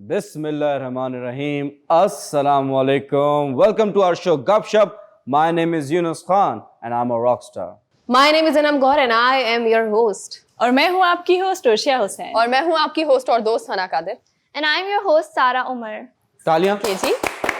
Bismillahirrahmanirrahim. Assalamu alaikum. Welcome to our show Gupshup. My name is Yunus Khan and I'm a rock star. My name is Anam Gaur and I am your host. और मैं हूँ आपकी host Arshia Hussain और मैं हूँ आपकी host और दोस्त हना Qadir. And I'm your host Sara Umar. तालियां. के जी.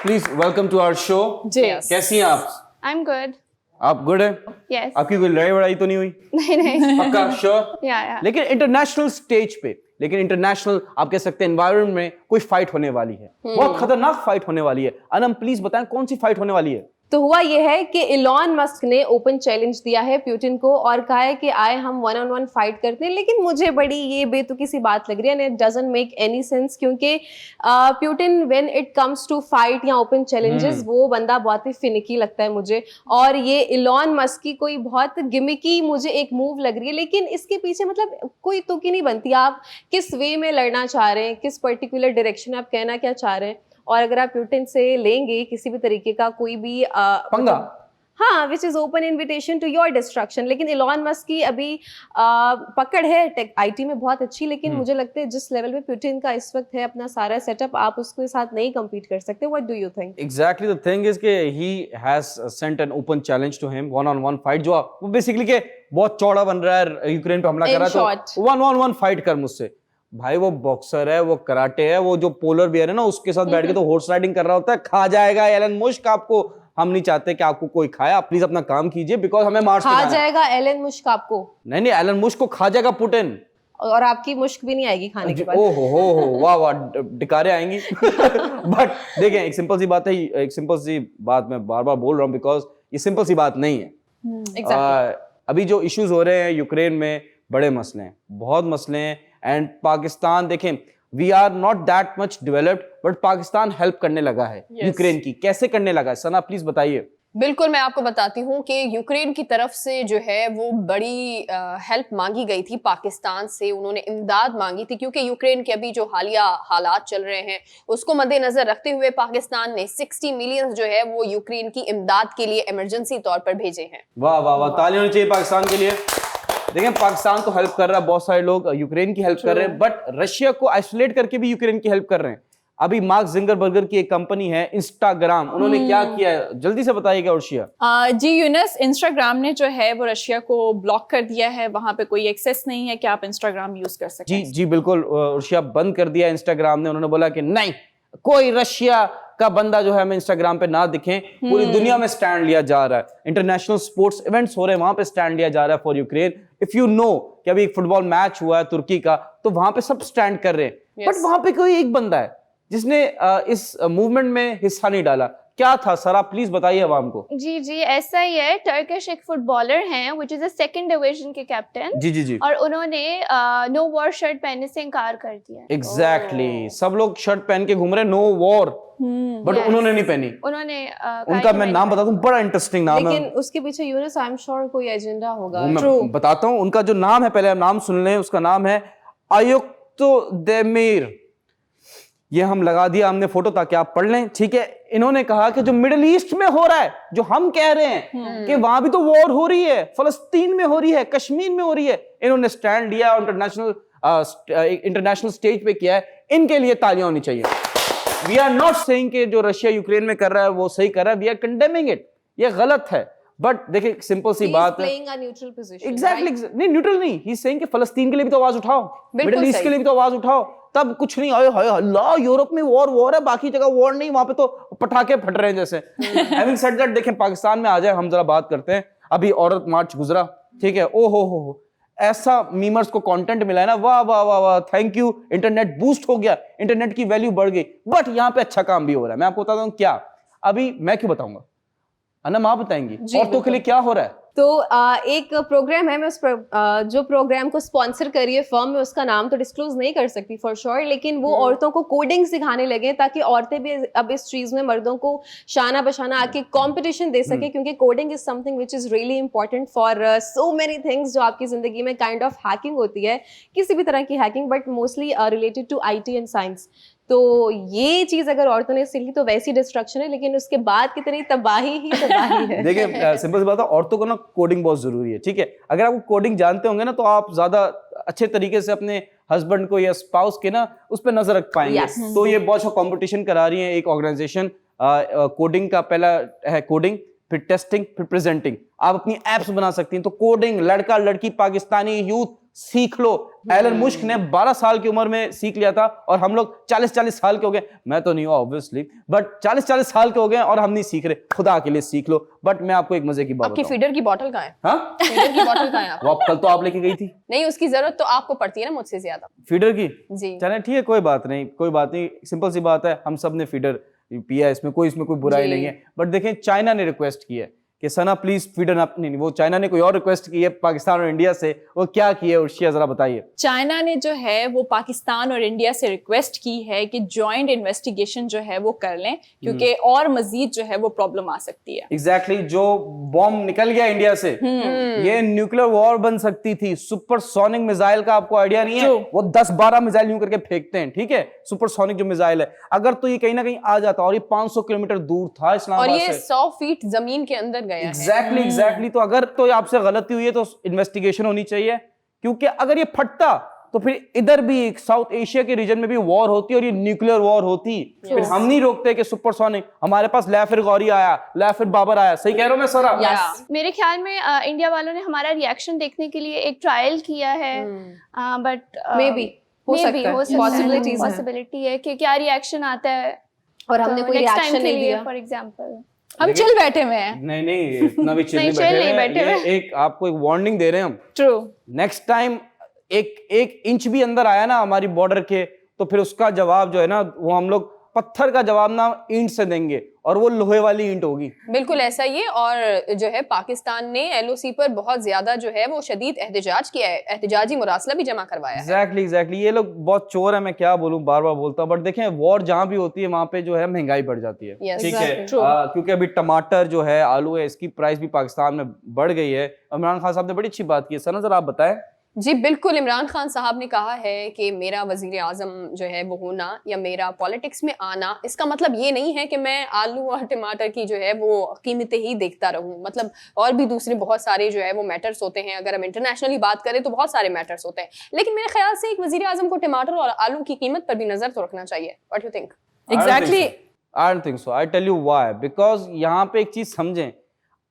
Please welcome to our show. Yes. कैसी हैं आप? I'm good. आप गुड हैं? Yes. आपकी कोई लड़ाई वड़ाई तो नहीं हुई? नहीं. पक्का श्योर? Yeah. लेकिन इंटरनेशनल स्टेज पे, लेकिन इंटरनेशनल आप कह सकते हैं एनवायरनमेंट में कोई फाइट होने वाली है. बहुत खतरनाक फाइट होने वाली है. अनम प्लीज बताएं कौन सी फाइट होने वाली है? तो हुआ यह है कि इलॉन मस्क ने ओपन चैलेंज दिया है पुतिन को और कहा है कि आए हम 1-on-1 फाइट करते हैं. लेकिन मुझे बड़ी ये बेतुकी सी बात लग रही है and it doesn't make any sense क्योंकि Putin when it comes to fight या ओपन चैलेंजेस वो बंदा बहुत ही फिनिकी लगता है मुझे. और ये इलॉन मस्क की कोई बहुत गिमिकी मुझे एक मूव लग रही है. लेकिन इसके पीछे मतलब कोई तुकी नहीं बनती. आप किस वे में लड़ना चाह रहे हैं, किस पर्टिकुलर डायरेक्शन में आप कहना क्या चाह रहे हैं. और अगर आप पुतिन से लेंगे किसी भी तरीके का कोई भी पंगा, हाँ, which is open invitation to your destruction. लेकिन इलॉन मस्क की अभी पकड़ है टेक आईटी में बहुत अच्छी. लेकिन मुझे लगता है जिस लेवल पे पुतिन का इस वक्त है अपना सारा सेटअप, आप उसके साथ नहीं कम्पीट कर सकते. What do you think? Exactly the thing is कि he has sent an open challenge to him 1-on-1 fight. जो वो बेसिकली के बहुत चौड़ा बन रहा है, यूक्रेन पे हमला कर रहा है तो 1-on-1 फाइट कर मुझसे. भाई वो बॉक्सर है, वो कराटे है, वो जो पोलर बियर है ना उसके साथ बैठ के तो हॉर्स राइडिंग कर रहा होता है. खा जाएगा एलन मुस्क आपको. हम नहीं चाहते कि आपको कोई खाए. आप प्लीज अपना काम कीजिए बिकॉज हमें मार्च खा जाएगा एलन मुस्क आपको? नहीं, एलन मुस्क को खा जाएगा पुतिन. और आपकी मुश्क भी नहीं आएगी खाने के बाद. ओहो हो वाह वाह डिकारे आएंगी. बट देखें, एक सिंपल सी बात है, एक सिंपल सी बात मैं बार बार बोल रहा हूँ बिकॉज ये सिंपल सी बात नहीं है. अभी जो इश्यूज हो रहे हैं यूक्रेन में, बड़े मसले हैं, बहुत मसले हैं. एंड पाकिस्तान देखें, we are not that much developed but Pakistan help करने लगा है यूक्रेन की. कैसे करने लगा है सना, प्लीज बताइए. बिल्कुल, मैं आपको बताती हूँ कि यूक्रेन की तरफ से जो है वो बड़ी हेल्प मांगी गई थी पाकिस्तान से. उन्होंने इमदाद मांगी थी क्योंकि यूक्रेन के अभी जो हालिया हालात चल रहे हैं उसको मद्देनजर रखते हुए पाकिस्तान ने 60 मिलियन जो है वो यूक्रेन की इमदाद के लिए इमरजेंसी तौर पर भेजे हैं. वाह वाह वाह, तालियां होनी चाहिए पाकिस्तान के लिए. देखें, पाकिस्तान तो हेल्प कर रहा है, बहुत सारे लोग यूक्रेन की हेल्प कर रहे हैं, बट रशिया को आइसोलेट करके भी यूक्रेन की हेल्प कर रहे हैं. अभी मार्क जिंगरबर्गर की एक कंपनी है इंस्टाग्राम, उन्होंने क्या किया है जल्दी से बताइएगा अर्शिया. जी यूनस, इंस्टाग्राम ने जो है वो रशिया को ब्लॉक कर दिया है. वहां पे कोई एक्सेस नहीं है कि आप इंस्टाग्राम यूज कर सकते हैं. जी बिल्कुल, अर्शिया बंद कर दिया इंस्टाग्राम ने. उन्होंने बोला कि नहीं, कोई रशिया का बंदा जो है हमें इंस्टाग्राम पे ना दिखें. पूरी दुनिया में स्टैंड लिया जा रहा है. इंटरनेशनल स्पोर्ट्स इवेंट्स हो रहे हैं, वहां पे स्टैंड लिया जा रहा है for Ukraine. If you know कि अभी एक फुटबॉल मैच हुआ है तुर्की का, तो वहां पे सब स्टैंड कर रहे हैं. बट वहां पे कोई एक बंदा है जिसने इस मूवमेंट में हिस्सा नहीं डाला. क्या था सरा, प्लीज बताइए अवाम को. जी ऐसा ही है. टर्किश एक फुटबॉलर हैं which is the second division के कैप्टन. जी और उन्होंने नो वॉर शर्ट पहनने से इनकार कर दिया. एग्जैक्टली, सब लोग शर्ट पहन के घूम रहे हैं, नो वॉर, बट उन्होंने नहीं पहनी. उन्होंने उनका मैं नाम बताता हूँ, बड़ा इंटरेस्टिंग नाम है. लेकिन उसके पीछे यूनस आई एम श्योर कोई एजेंडा होगा. मैं बताता हूँ उनका जो नाम है, पहले आप नाम सुन लें. उसका नाम है अयुक्तोदेमीर. ये हम लगा दिया हमने फोटो ताकि आप पढ़ लें, ठीक है. इन्होंने कहा कि जो मिडिल ईस्ट में हो रहा है, जो हम कह रहे हैं कि वहां भी तो वॉर हो रही है, फलस्तीन में हो रही है, कश्मीर में हो रही है, इन्होंने स्टैंड लिया और इंटरनेशनल स्टेज पे किया है. इनके लिए तालियां होनी चाहिए. वी आर नॉट सेइंग कि जो रशिया यूक्रेन में कर रहा है वो सही कर रहा है. We are condemning it. ये गलत है. बट देखिए, सिंपल सी बात है. एग्जैक्टली, नहीं न्यूट्रल नहीं. ही इज सेइंग कि फलस्तीन के लिए भी तो आवाज उठाओ, मिडिल ईस्ट के लिए भी तो आवाज उठाओ. तब कुछ नहीं आए हाय अल्लाह, यूरोप में वॉर है, बाकी जगह वॉर नहीं, वहां पे तो पटाखे फट रहे हैं जैसे. हैविंग सेड दैट, देखें पाकिस्तान में आ जाए, हम जरा बात करते हैं. अभी औरत मार्च गुजरा, ठीक है. ओ हो ऐसा मीमर्स को कंटेंट मिला है ना, वाह वाह वाह वाह, थैंक यू. इंटरनेट बूस्ट हो गया, इंटरनेट की वैल्यू बढ़ गई. बट यहाँ पे अच्छा काम भी हो रहा है. मैं आपको बताता हूँ क्या. अभी मैं क्यों बताऊंगा, अनम आप बताएंगी औरतों के लिए क्या हो रहा है. तो एक प्रोग्राम है, मैं उस जो प्रोग्राम को स्पॉन्सर करी है फर्म में, उसका नाम तो डिस्क्लोज नहीं कर सकती फॉर श्योर. लेकिन वो औरतों को कोडिंग सिखाने लगे ताकि औरतें भी अब इस चीज में मर्दों को शाना बशाना आके कंपटीशन दे सके. क्योंकि coding is something which is really important for so many things जो आपकी जिंदगी में काइंड ऑफ हैकिंग होती है, किसी भी तरह की hacking, but mostly related to IT and science. तो ये चीज अगर औरतों ने सीखी तो वैसी डिस्ट्रक्शन है, लेकिन उसके बाद कितनी तबाही ही तबाही है. देखिए, सिंपल सी बात है, औरतों को ना कोडिंग बहुत जरूरी है, ठीक है. अगर आप कोडिंग जानते होंगे ना तो आप ज्यादा अच्छे तरीके से अपने हस्बैंड को या स्पाउस के ना उस पर नजर रख पाएंगे। Yes. तो ये बहुत सा कंपटीशन करा रही है एक ऑर्गेनाइजेशन। कोडिंग का पहला है कोडिंग, फिर टेस्टिंग, फिर प्रेजेंटिंग। आप अपनी एप्स बना सकती हैं। तो कोडिंग लड़का लड़की पाकिस्तानी यूथ सीख लो। एलन मुश्क ने 12 साल की उम्र में सीख लिया था और हम लोग 40-40 साल के हो गए। मैं तो नहीं हूं ऑब्वियसली, बट 40-40 साल के हो गए और हम नहीं सीख रहे। खुदा के लिए सीख लो। बट मैं आपको एक मजे की बात आपकी बताऊं। फीडर की बॉटल कहाँ है? हाँ, फीडर की बॉटल कहाँ है आपकी? वो कल तो आप लेके गई थी नहीं, उसकी जरूरत तो आपको पड़ती है ना मुझसे ज्यादा। फीडर की। जी। चले ठीक है, कोई बात नहीं, कोई बात नहीं, सिंपल सी बात है, हम सब ने फीडर पिया है, इसमें कोई बुराई जी। नहीं है। बट देखें, चाइना ने रिक्वेस्ट की है कि सना प्लीज फीडर आप नहीं, वो चाइना ने कोई और रिक्वेस्ट की है पाकिस्तान और इंडिया से। वो क्या की है उर्शिया, जरा बताइए। चाइना ने जो है वो पाकिस्तान और इंडिया से रिक्वेस्ट की है कि जॉइंट इन्वेस्टिगेशन जो है वो कर लें, क्योंकि और मजीद जो है वो प्रॉब्लम आ सकती है। एग्जैक्टली जो बॉम्ब निकल गया इंडिया से, ये न्यूक्लियर वॉर बन सकती थी। सुपरसोनिक मिसाइल का आपको आइडिया नहीं है? वो 10-12 मिसाइल यूं करके फेंकते हैं, ठीक है, सुपरसोनिक जो मिसाइल है। अगर तो ये कहीं ना कहीं आ जाता, और ये 500 किलोमीटर दूर था और इस्लामाबाद ये से। 100 फीट जमीन के अंदर गया है। एग्जैक्टली। तो अगर तो आपसे गलती हुई है तो इन्वेस्टिगेशन होनी चाहिए, क्योंकि अगर ये फटता तो फिर इधर भी साउथ एशिया के रीजन में भी वॉर होती और ये न्यूक्लियर वॉर होती। फिर हम नहीं रोकते कि सुपरसोनिक, हमारे पास लैफिर गौरी आया, लैफिर बाबर आया। सही कह रहा हूं मैं सर? Yes. मेरे ख्याल में इंडिया वालों ने हमारा रिएक्शन देखने के लिए एक ट्रायल किया है, बट मे बी हो सकता है, possibilities हैं। पॉसिबिलिटी है कि क्या रिएक्शन आता है और हमने कोई रिएक्शन नहीं दिया। फॉर एग्जांपल हम चिल बैठे हुए हैं। नहीं, इतना भी चिल नहीं, नहीं chill नहीं बैठे बैठे हुए। हैं। एक आपको एक वार्निंग दे रहे हैं हम। ट्रू। नेक्स्ट टाइम एक इंच भी अंदर आया ना हमारी बॉर्डर के, तो फिर उसका जवाब जो है ना, वो हम लोग पत्थर का जवाब ना ईंट से देंगे, और वो लोहे वाली ईंट होगी। बिल्कुल ऐसा ही है। और जो है पाकिस्तान ने एलओसी पर बहुत ज्यादा जो है वो शदीद एहतजाज किया है, एहतजाजी मुरासला भी जमा करवाया है। एग्जैक्टली। ये लोग बहुत चोर है, मैं क्या बोलूं, बार बार बोलता हूं। बट देखें, वॉर जहां भी होती है वहां पे जो है महंगाई बढ़ जाती है। Yes. ठीक है, True. क्योंकि अभी टमाटर जो है, आलू है, इसकी प्राइस भी पाकिस्तान में बढ़ गई है। इमरान खान साहब ने बड़ी अच्छी बात की है। सर जरा आप बताएं। जी बिल्कुल, इमरान खान साहब ने कहा है कि मेरा वजीर आजम जो है वो होना या मेरा पॉलिटिक्स में आना, इसका मतलब ये नहीं है कि मैं आलू और टमाटर की जो है वो कीमतें ही देखता रहूं। मतलब और भी दूसरे बहुत सारे जो है वो मैटर्स होते हैं। अगर हम इंटरनेशनली बात करें तो बहुत सारे मैटर्स होते हैं, लेकिन मेरे ख्याल से एक वजीर आजम को टमाटर और आलू की कीमत पर भी नजर तो रखना चाहिए। What you think? Exactly. I don't think so. I tell you why. Because यहाँ पे एक चीज समझें,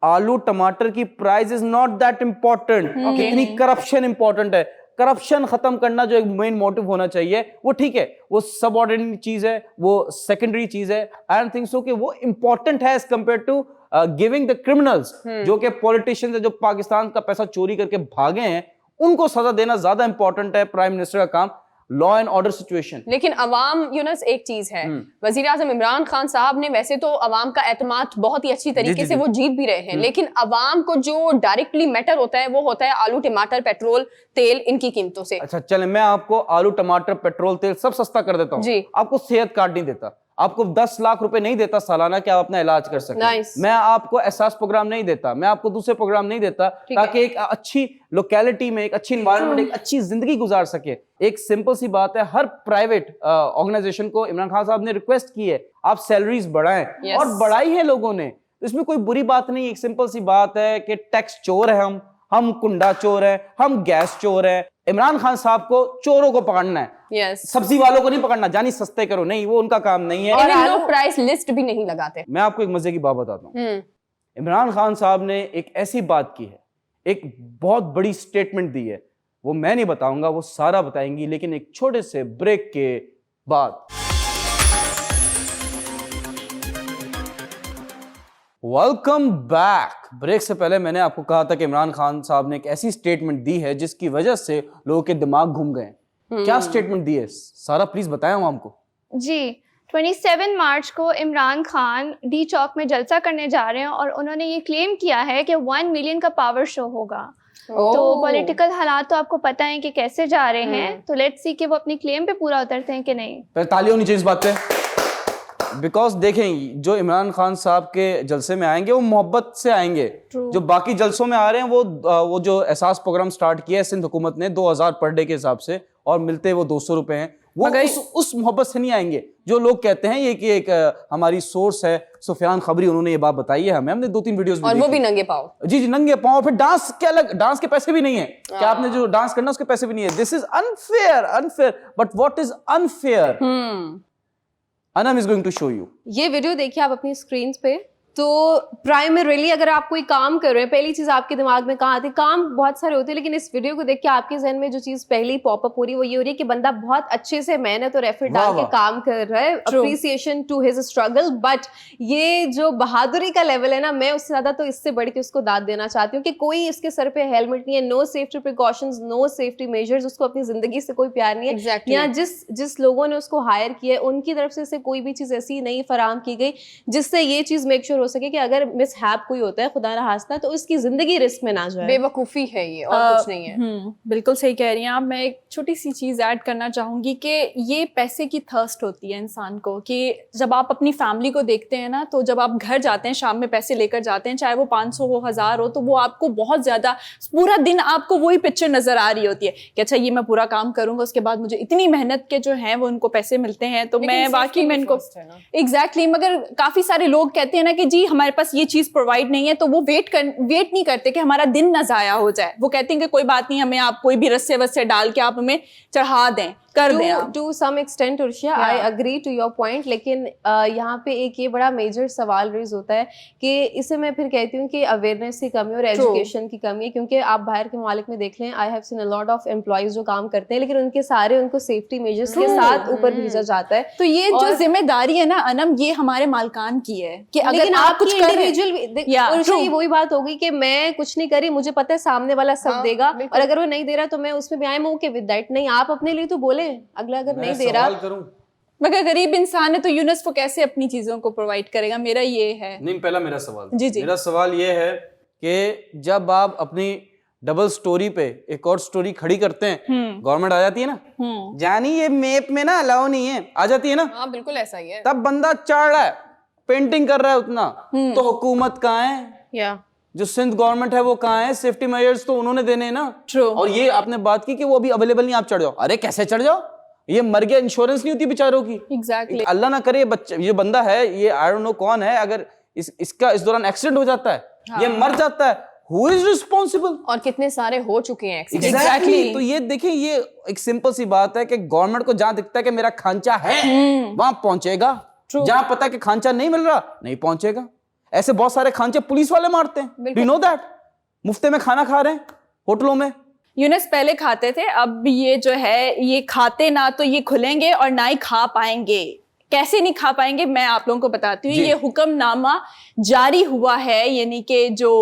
आलू टमाटर की price is not that important. कितनी करप्शन इंपॉर्टेंट है। करप्शन खत्म करना जो एक मेन मोटिव होना चाहिए, वो ठीक है, वो सबऑर्डिनेट चीज है, वो सेकेंडरी चीज है। आई डोंट थिंक सो कि वो इंपॉर्टेंट है as compared to giving the criminals, जो कि पॉलिटिशियंस है, जो पाकिस्तान का पैसा चोरी करके भागे हैं, उनको सजा देना ज्यादा इंपॉर्टेंट है। प्राइम मिनिस्टर का काम लॉ एंड ऑर्डर सिचुएशन। लेकिन अवाम यूनस एक चीज है, वजीर आजम इमरान खान साहब ने वैसे तो अवाम का एतमाद बहुत ही अच्छी तरीके से वो जीत भी रहे हैं, लेकिन अवाम को जो डायरेक्टली मैटर होता है वो होता है आलू टमाटर पेट्रोल तेल, इनकी कीमतों से। अच्छा चले, मैं आपको आलू टमाटर पेट्रोल तेल सब सस्ता कर देता हूँ जी। आपको सेहत कार्ड नहीं देता, आपको 10 लाख रुपए नहीं देता सालाना कि आप अपना इलाज कर सकें। Nice. मैं आपको एहसास प्रोग्राम नहीं देता, मैं आपको दूसरे प्रोग्राम नहीं देता, ताकि एक अच्छी लोकेलिटी में, एक अच्छी इन्वायरमेंट, एक अच्छी जिंदगी गुजार सके। एक सिंपल सी बात है, हर प्राइवेट ऑर्गेनाइजेशन को इमरान खान साहब ने रिक्वेस्ट की है, आप सैलरीज बढ़ाएं। Yes. और बढ़ाई है लोगों ने, तो इसमें कोई बुरी बात नहीं। एक सिंपल सी बात है कि टैक्स चोर है हम कुंडा चोर है, हम गैस चोर है। इमरान खान साहब को चोरों को पकड़ना है, यस। सब्जी वालों को नहीं पकड़ना, जानी सस्ते करो नहीं, वो उनका काम नहीं है। और इन लोग प्राइस लिस्ट भी नहीं लगाते। मैं आपको एक मजे की बात बताता हूँ। इमरान खान साहब ने एक ऐसी बात की है, एक बहुत बड़ी स्टेटमेंट दी है, वो मैं नहीं बताऊंगा, वो सारा बताएंगी, लेकिन एक छोटे से ब्रेक के बाद। Welcome back. ब्रेक से पहले मैंने आपको कहा था कि इमरान खान साहब ने एक ऐसी स्टेटमेंट दी है जिसकी वजह से लोगों के दिमाग घूम गए। क्या स्टेटमेंट दी है सारा, प्लीज बताएं हम हमको। जी, 27 मार्च को इमरान खान डी चौक में जलसा करने जा रहे हैं और उन्होंने ये क्लेम किया है कि 1 मिलियन का पावर शो होगा। तो पॉलिटिकल हालात तो आपको पता है कि कैसे जा रहे हैं, तो लेट्स सी कि वो अपनी क्लेम पे पूरा उतरते हैं कि नहीं। पहले ताली होनी चाहिए इस बात पे, बिकॉज देखें जो इमरान खान साहब के जलसे में आएंगे वो मोहब्बत से आएंगे। जो बाकी जलसों में आ रहे हैं वो जो एहसास प्रोग्राम स्टार्ट किया है सिंध हुकूमत ने 2000 पर डे के हिसाब से, और मिलते वो 200 रुपए हैं, वो उस मोहब्बत से नहीं आएंगे जो लोग कहते हैं ये कि एक हमारी सोर्स है सुफियान खबरी, उन्होंने ये बात बताई है हमें, हमने 2-3 वीडियोस और वो भी नंगे पाँव। जी जी नंगे पाँव। फिर डांस के अलग, डांस के पैसे भी नहीं है क्या आपने जो डांस करना उसके पैसे भी नहीं है। This is unfair but what is unfair, Anam is going to show you. ये वीडियो देखिए आप अपनी स्क्रीन पे। तो प्राइमरीली अगर आप कोई काम कर रहे हैं, पहली चीज आपके दिमाग में कहाँ आती है? काम बहुत सारे होते हैं, लेकिन इस वीडियो को देख के आपके जहन में जो चीज पहली पॉपअप हो रही है वो ये हो रही है कि बंदा बहुत अच्छे से मेहनत और एफर्ट डाल के काम कर रहा है, appreciation to his struggle. But ये जो बहादुरी का लेवल है ना, मैं उससे ज्यादा तो इससे बढ़ के उसको दाद देना चाहती हूँ कि कोई इसके सर पे हेलमेट नहीं है, no safety precautions, no safety measures, उसको अपनी जिंदगी से कोई प्यार नहीं है। Exactly. या जिस लोगों ने उसको हायर किया है उनकी तरफ से इसे कोई भी चीज ऐसी नहीं फराहम की गई जिससे ये चीज मेक श्योर हो सके कि अगर मिसहैप कोई होता है, खुदा ना खास्ता, तो उसकी जिंदगी रिस्क में ना जाए। बेवकूफी है ये, और कुछ नहीं है। बिल्कुल सही कह रही हैं आप। मैं एक छोटी सी चीज ऐड करना चाहूंगी कि ये पैसे की थर्स्ट होती है इंसान को, कि जब आप अपनी फैमिली को देखते हैं ना, तो जब आप घर जाते हैं शाम में पैसे लेकर जाते हैं, चाहे वो 500 हो 1000 हो, तो वो आपको बहुत ज्यादा, पूरा दिन आपको वही पिक्चर नजर आ रही होती है कि अच्छा ये मैं पूरा काम करूंगा, उसके बाद मुझे इतनी मेहनत के जो है वो उनको पैसे मिलते हैं, तो मैं वाकई में इनको एग्जैक्टली। मगर काफी सारे लोग कहते हैं ना कि जी हमारे पास ये चीज प्रोवाइड नहीं है, तो वो वेट नहीं करते कि हमारा दिन ना जाया हो जाए। वो कहते हैं कि कोई बात नहीं, हमें आप कोई भी रस्से वस्से डाल के आप हमें चढ़ा दें, कर दें आप। To some extent Urshia, I agree to your point, लेकिन यहाँ पे एक ये बड़ा मेजर सवाल रेज होता है कि इसे मैं फिर कहती हूँ कि अवेयरनेस की कमी और एजुकेशन की कमी है। क्योंकि आप बाहर के मालिक में देख लें, I have seen a lot of employees जो काम करते हैं, लेकिन उनको सेफ्टी मेजर्स के साथ ऊपर भेजा जाता है। तो ये जो जिम्मेदारी है ना अनम, ये हमारे मालकान की है कि अगर आप कुछ इंडिविजुअल वही बात होगी कि मैं कुछ नहीं करी, मुझे पता है सामने वाला सब देगा, और अगर वो नहीं दे रहा तो मैं उसमें भी I am okay with that. नहीं, आप अपने लिए तो बोले, अगला अगर नहीं दे रहा, मगर गरीब इंसान है तो यूनुस वो कैसे अपनी चीजों को प्रोवाइड करेगा? मेरा ये है। नहीं, पहला मेरा सवाल, जी जी, मेरा सवाल ये है कि जब आप अपनी डबल स्टोरी पे एक और स्टोरी खड़ी करते हैं, गवर्नमेंट आ जाती है ना, जानी ये मैप में ना अलाउ नहीं है, आ जाती है ना। हाँ बिल्कुल ऐसा ही है। तब बंदा चढ़ रहा है, पेंटिंग कर रहा है उतना, तो हुकूमत कहाँ है? जो सिंध गवर्नमेंट है वो कहाँ है? सेफ्टी मेजर्स तो उन्होंने देने हैं ना। True. और ये आपने बात की कि वो अभी अवेलेबल नहीं, आप चढ़ जाओ। अरे कैसे चढ़ जाओ? ये मर गया, इंश्योरेंस नहीं होती बेचारों की। Exactly. अल्लाह ना करे बच्चा, ये बंदा है, ये आई डोंट नो कौन है, अगर इसका इस दौरान एक्सीडेंट हो जाता है, ये मर जाता है, हु इज रिस्पॉन्सिबल? और कितने सारे हो चुके हैं एक्सीडेंट। Exactly. तो ये देखिए, ये एक सिंपल सी बात है कि गवर्नमेंट को जहां दिखता है कि मेरा खांचा है वहां पहुंचेगा, जहां पता है कि खांचा नहीं मिल रहा नहीं पहुंचेगा। ऐसे बहुत सारे खांचे पुलिस वाले मारते हैं, डू यू नो दैट? मुफ्ते में खाना खा रहे हैं होटलों में। यूनुस पहले खाते थे, अब ये जो है ये खाते ना तो ये खुलेंगे और ना ही खा पाएंगे। कैसे नहीं खा पाएंगे मैं आप लोगों को बताती हूँ। ये हुक्मनामा जारी हुआ है, यानी कि जो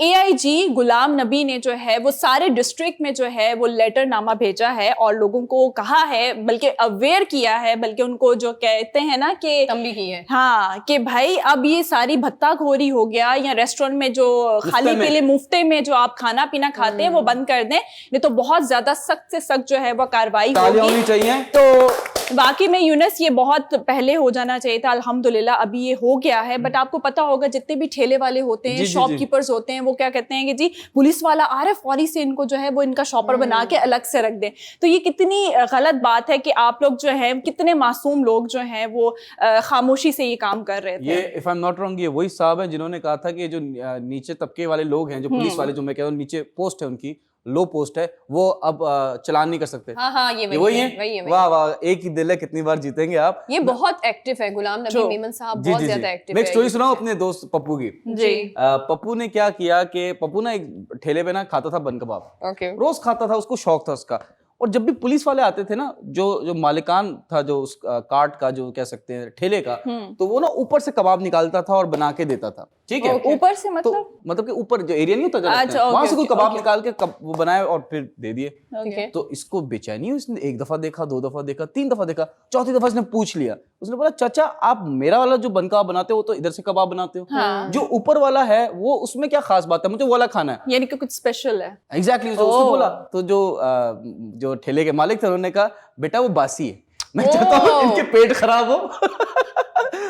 AIG गुलाम नबी ने जो है वो सारे डिस्ट्रिक्ट में जो है वो लेटर नामा भेजा है और लोगों को कहा है, बल्कि अवेयर किया है, बल्कि उनको जो कहते हैं ना कि तंबीह की है, हाँ, कि भाई अब ये सारी भत्ताखोरी हो गया, या रेस्टोरेंट में जो खाली के लिए मुफ्ते में जो आप खाना पीना खाते हैं वो बंद कर दें, नहीं तो बहुत ज्यादा सख्त से सख्त जो है वो कार्रवाई होगी चाहिए। तो बाकी में यूनुस ये बहुत पहले हो जाना चाहिए था, अल्हम्दुलिल्लाह अभी ये हो गया है। बट आपको पता होगा जितने भी ठेले वाले होते हैं, शॉपकीपर्स होते हैं, वो क्या कहते हैं कि जी पुलिस वाला आ रहा है, फौरी से इनको जो है वो इनका शॉपर बना के अलग से रख दें। तो ये कितनी गलत बात है कि आप लोग जो है, कितने मासूम लोग जो हैं वो खामोशी से ये काम कर रहे थे। ये if I am not wrong, ये वही साहब हैं जिन्होंने कहा था कि जो नीचे तबके वाले लोग हैं, जो पुलिस वाले, जो मैं कह रहा हूँ नीचे पोस्ट है उनकी, लो पोस्ट है, वो अब चलान नहीं कर सकते। हाँ, ये वही है। वाह वाह, एक ही दिल है, कितनी बार जीतेंगे आप। ये बहुत एक्टिव है गुलाम नबी मेमन साहब, बहुत ज्यादा एक्टिव है। मैं एक स्टोरी सुनाऊं अपने दोस्त पप्पू की। जी। पप्पू ने क्या किया कि पप्पू ना एक ठेले पे ना खाता था बन कबाब, रोज खाता था, उसको शौक था उसका। और जब भी पुलिस वाले आते थे ना, जो मालिकान था जो उस कार्ट का, जो कह सकते हैं ठेले का, तो वो ना ऊपर से कबाब निकालता था और बना के देता था। ठीक है, ऊपर से मतलब तो मतलब कि ऊपर जो एरिया नहीं होता, वहां से कोई कबाब निकाल के वो बनाए और फिर दे दिए। तो इसको बेचैनी हुई, इसने एक दफा देखा, 2 दफा देखा, 3 दफा देखा, चौथी दफा इसने पूछ लिया। उसने बोला, चाचा आप मेरा वाला जो बन कबाब बनाते हो तो इधर से कबाब बनाते हो, जो ऊपर वाला है वो उसमें क्या खास बात है, मुझे वो वाला खाना है, यानी कि कुछ स्पेशल है। एग्जैक्टली उसने बोला। तो जो ठेले के मालिक थे उन्होंने कहा, बेटा वो बासी है, मैं चाहता हूँ इनके पेट खराब हो।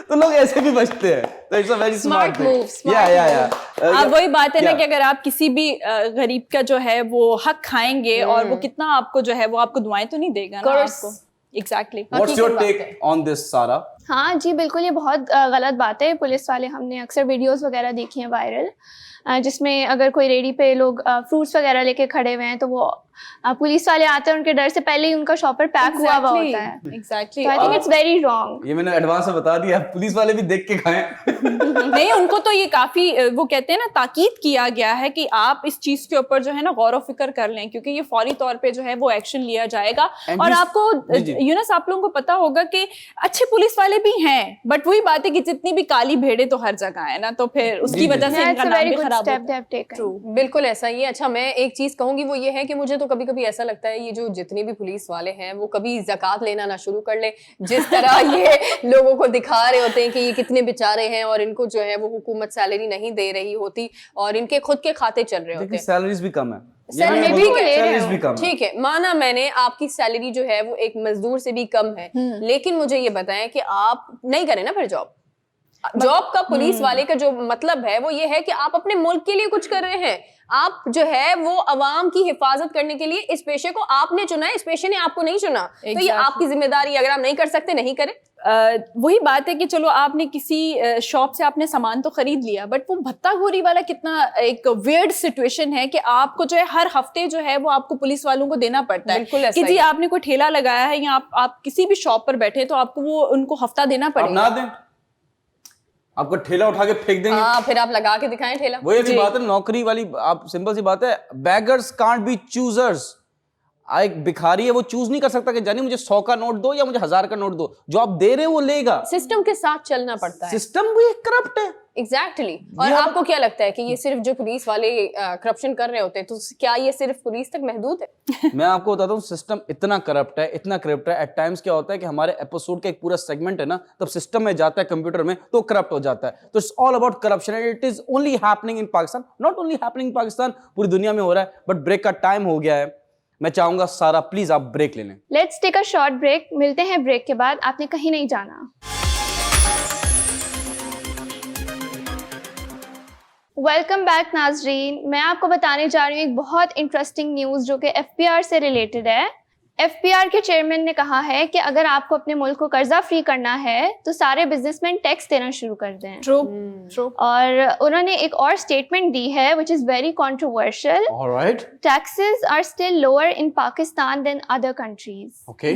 तो लोग ऐसे भी बचते हैं। तो it's a very smart thing. या अब वही बात है ना कि अगर आप किसी भी गरीब का जो है वो हक खाएंगे और वो कितना आपको जो है वो आपको दुआएं तो नहीं देगा ना आपको। Exactly. What's your take on this, Sara? हाँ जी बिल्कुल, ये बहुत गलत बात है। पुलिस वाले, हमने अक्सर वीडियोस वगैरह देखी हैं वायरल, जिसमें अगर कोई रेडी पे लोग फ्रूट्स वगैरह लेके खड़े हुए हैं तो वो पुलिस वाले आते हैं, उनके डर से पहले ही उनका शॉपर पैक हुआ होता है। एग्जैक्टली। तो I think it's very wrong. ये मैंने एडवांस में बता दिया, पुलिस वाले भी देख के खाएं। नहीं, उनको तो ये काफी वो कहते हैं ना, ताकीद किया गया है कि आप इस चीज के ऊपर जो है ना गौर फिक्र कर लें, क्योंकि ये फौरी तौर पे जो है वो एक्शन लिया जाएगा। और आपको यूनस, आप लोगों को पता होगा कि अच्छे पुलिस वाले भी हैं, बट वही बात है कि जितनी भी काली भेड़े तो हर जगह है ना, तो फिर उसकी वजह से इनका नाम भी खराब होता है। बिल्कुल ऐसा ही है। अच्छा, मैं एक चीज कहूंगी, वो ये है कि मुझे तो कभी कभी ऐसा लगता है ये जो जितने भी पुलिस वाले हैं वो कभी ज़कात लेना ना शुरू कर ले। जिस तरह ये लोगों को दिखा रहे होते हैं कि ये कितने बेचारे हैं और इनको जो है वो हुकूमत सैलरी नहीं दे रही होती और इनके खुद के खाते चल रहे होते हैं। सैलरीज भी कम है, सैलरीज भी कम, ठीक है, माना मैंने, आपकी सैलरी जो है वो एक मजदूर से भी कम है, लेकिन मुझे ये बताएं कि आप नहीं करें ना फिर जॉब का पुलिस वाले का जो मतलब है वो ये है कि आप अपने मुल्क के लिए कुछ कर रहे हैं। आप जो है वो अवाम की हिफाजत करने के लिए इस पेशे को आपने चुना है, इस पेशे ने आपको नहीं चुना। तो ये आपकी जिम्मेदारी, अगर आप नहीं कर सकते नहीं करें। वही बात है कि चलो आपने किसी शॉप से आपने सामान तो खरीद लिया, बट वो भत्ताखोरी वाला कितना एक वियर्ड सिचुएशन है कि आपको जो है हर हफ्ते जो है वो आपको पुलिस वालों को देना पड़ता है कि जी आपने कोई ठेला लगाया है या आप किसी भी शॉप पर बैठे तो आपको वो उनको हफ्ता देना पड़ेगा। ना दें, आपको ठेला उठा के फेंक देंगे। फिर आप लगा के दिखाएं ठेला। वही ऐसी बात है, नौकरी वाली, आप सिंपल सी बात है, बेगर्स कांट बी चूजर्स। एक भिखारी है, वो चूज नहीं कर सकता कि जानी मुझे 100 का नोट दो या मुझे 1000 का नोट दो, जो आप दे रहे हो वो लेगा। सिस्टम के साथ चलना पड़ता है, सिस्टम भी करप्ट है। एग्जैक्टली। और आपको क्या लगता है कि ये सिर्फ जो पुलिस वाले करप्शन कर रहे होते हैं, तो क्या ये सिर्फ पुलिस तक महदूद है? मैं आपको बताता हूँ, सिस्टम इतना करप्ट है, इतना करप्ट है। एट टाइम्स क्या होता है कि हमारे एपिसोड का एक पूरा सेगमेंट है ना, तब सिस्टम में जाता है कंप्यूटर में तो करप्ट हो जाता है। तो it's all about corruption and it is only happening in Pakistan, not only happening in Pakistan, पूरी दुनिया में हो रहा है। बट ब्रेक का टाइम हो गया है, मैं चाहूंगा सारा प्लीज आप ब्रेक ले लें। Let's take a short break, मिलते हैं ब्रेक के बाद, आपने कहीं नहीं जाना। वेलकम बैक नाजरीन, मैं आपको बताने जा रही हूँ एक बहुत इंटरेस्टिंग न्यूज़ जो कि एफपीआर से रिलेटेड है। एफपीआर के चेयरमैन ने कहा है कि अगर आपको अपने मुल्क को कर्जा फ्री करना है तो सारे बिजनेसमैन टैक्स देना शुरू कर दें। ट्रू। और उन्होंने एक और स्टेटमेंट दी है which is very controversial. Alright, taxes are still lower in Pakistan than other countries. Okay.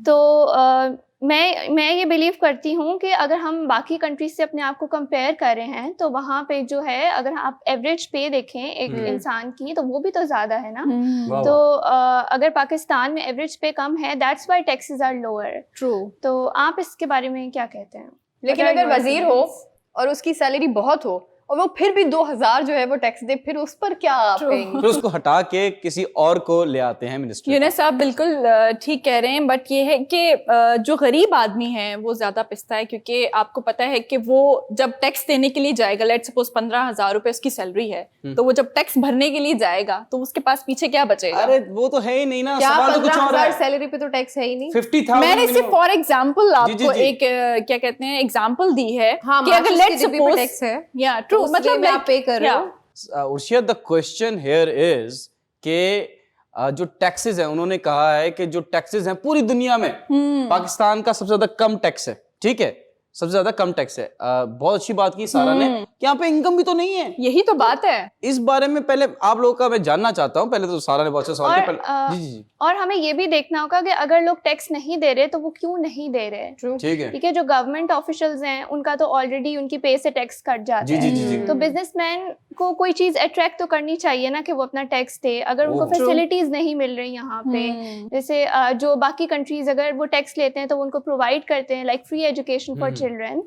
तो मैं ये बिलीव करती हूँ कि अगर हम बाकी कंट्रीज से अपने आप को कंपेयर कर रहे हैं तो वहाँ पे जो है, अगर आप एवरेज पे देखें एक इंसान की, तो वो भी तो ज़्यादा है ना। तो अगर पाकिस्तान में एवरेज पे कम है, that's why taxes are lower. True. तो आप इसके बारे में क्या कहते हैं? लेकिन अगर वजीर हो और उसकी सैलरी बहुत हो और वो फिर भी 2000 जो है वो टैक्स दे, फिर उस पर क्या आप कहेंगे? फिर उसको हटा के किसी और को ले आते हैं मिनिस्टर। यूनस साहब बिल्कुल ठीक कह रहे हैं, बट ये है कि जो गरीब आदमी है वो ज्यादा पिसता है, क्योंकि आपको पता है कि वो जब टैक्स देने के लिए जाएगा, लेट सपोज 15,000 रुपए उसकी सैलरी है, तो वो जब टैक्स भरने के लिए जाएगा तो उसके पास पीछे क्या बचेगा? अरे वो तो है ही नहीं ना, क्या सवाल तो कुछ और है। 15,000 सैलरी पे तो टैक्स है ही नहीं। 50,000 मैंने सिर्फ फॉर एग्जाम्पल आपको जी। एक क्या कहते हैं एग्जाम्पल दी है कि अगर माचिस लेट के डिब्बे पे सपोज टैक्स है, या ट्रू, मतलब आप पे कर रहे हो। उर्शिया, द क्वेश्चन हियर इज कि जो टैक्सेस है, उन्होंने कहा है कि जो टैक्सेस हैं पूरी दुनिया में पाकिस्तान का सबसे ज्यादा कम टैक्स है, ठीक है, सबसे ज्यादा कम टैक्स है। बहुत अच्छी बात की सारा ने कि यहाँ पे इनकम भी तो नहीं है। यही तो बात है। इस बारे में पहले आप लोगों का मैं जानना चाहता हूँ। पहले तो सारा ने बहुत से सवाल किए, पहले जी। और हमें ये भी देखना होगा कि अगर लोग टैक्स नहीं दे रहे तो वो क्यों नहीं दे रहे। ठीक है, ठीक है, जो गवर्नमेंट ऑफिशियल्स हैं उनका तो ऑलरेडी उनकी पे से टैक्स कट जाता है। जी। तो बिजनेसमैन को कोई चीज अट्रैक्ट तो करनी चाहिए ना कि वो अपना टैक्स दे। अगर उनको फैसिलिटीज नहीं मिल रही यहाँ पे, जैसे जो बाकी कंट्रीज अगर वो टैक्स लेते हैं तो वो उनको प्रोवाइड करते हैं, like free education for children,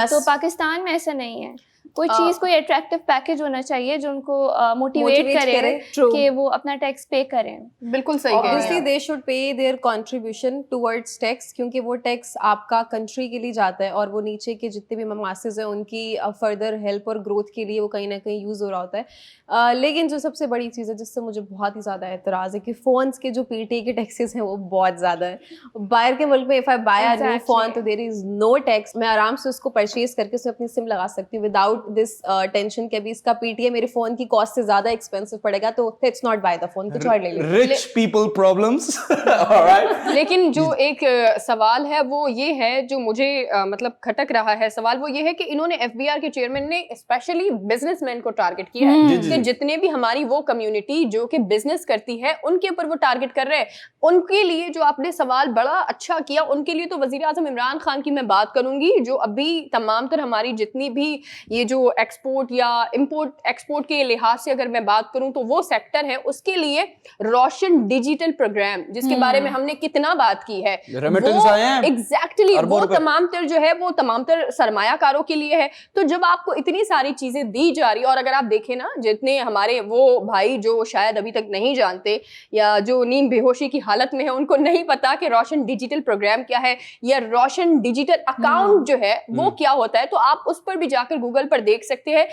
तो पाकिस्तान में ऐसा नहीं है। कोई चीज, कोई अट्रैक्टिव पैकेज होना चाहिए जो उनको मोटिवेट करे कि वो अपना टैक्स पे करें। बिल्कुल सही कह रहे हैं। Obviously they should pay their contribution towards tax, क्योंकि वो टैक्स आपका कंट्री के लिए जाता है और वो नीचे के जितने भी ममासिस हैं उनकी फर्दर हेल्प और ग्रोथ के लिए वो कहीं ना कहीं यूज़ हो रहा होता है। लेकिन जो सबसे बड़ी चीज़ है जिससे मुझे बहुत ही ज़्यादा एतराज़ है कि फ़ोन्स के जो पीटीए के टैक्सेस हैं वो बहुत ज़्यादा है। बाहर के मुल्क में if I buy a new phone तो देयर इज़ नो टैक्स, मैं आराम से उसको परचेज करके उसमें अपनी सिम लगा सकती हूँ विदाउट विद दिस टेंशन कि अभी इसका पीटीए मेरे फोन की कॉस्ट से ज्यादा एक्सपेंसिव पड़ेगा, तो let's not by the phone, कुछ और ले ले। Rich people problems. All right. लेकिन जो एक सवाल है वो ये है, जो मुझे मतलब खटक रहा है सवाल, वो ये है कि इन्होंने एफबीआर के चेयरमैन ने स्पेशली बिजनेसमैन को टारगेट किया है कि जितने भी हमारी वो कम्युनिटी जो कि बिजनेस करती है उनके ऊपर वो टारगेट कर रहे हैं। उनके लिए जो आपने सवाल बड़ा अच्छा किया, उनके लिए तो वजीर आजम इमरान खान की मैं बात करूंगी, जो अभी तमाम तर हमारी जितनी भी ये जो एक्सपोर्ट या इंपोर्ट एक्सपोर्ट के लिहाज से अगर मैं बात करूं तो वो सेक्टर है, उसके लिए रोशन डिजिटल प्रोग्राम जिसके बारे में हमने कितना बात की है, Remittance आए हैं। एग्जैक्टली अरबों वो रुपए। तमाम तर जो है वो तमाम तर सरमायाकारों के लिए है। तो जब आपको इतनी सारी चीजें दी जा रही, और अगर आप देखें ना जितने हमारे वो भाई जो शायद अभी तक नहीं जानते या जो नीम बेहोशी की हालत में है, उनको नहीं पता कि रोशन डिजिटल प्रोग्राम क्या है या रोशन डिजिटल अकाउंट जो है वो क्या होता है, तो आप उस पर भी जाकर गूगल पर देख सकते हैं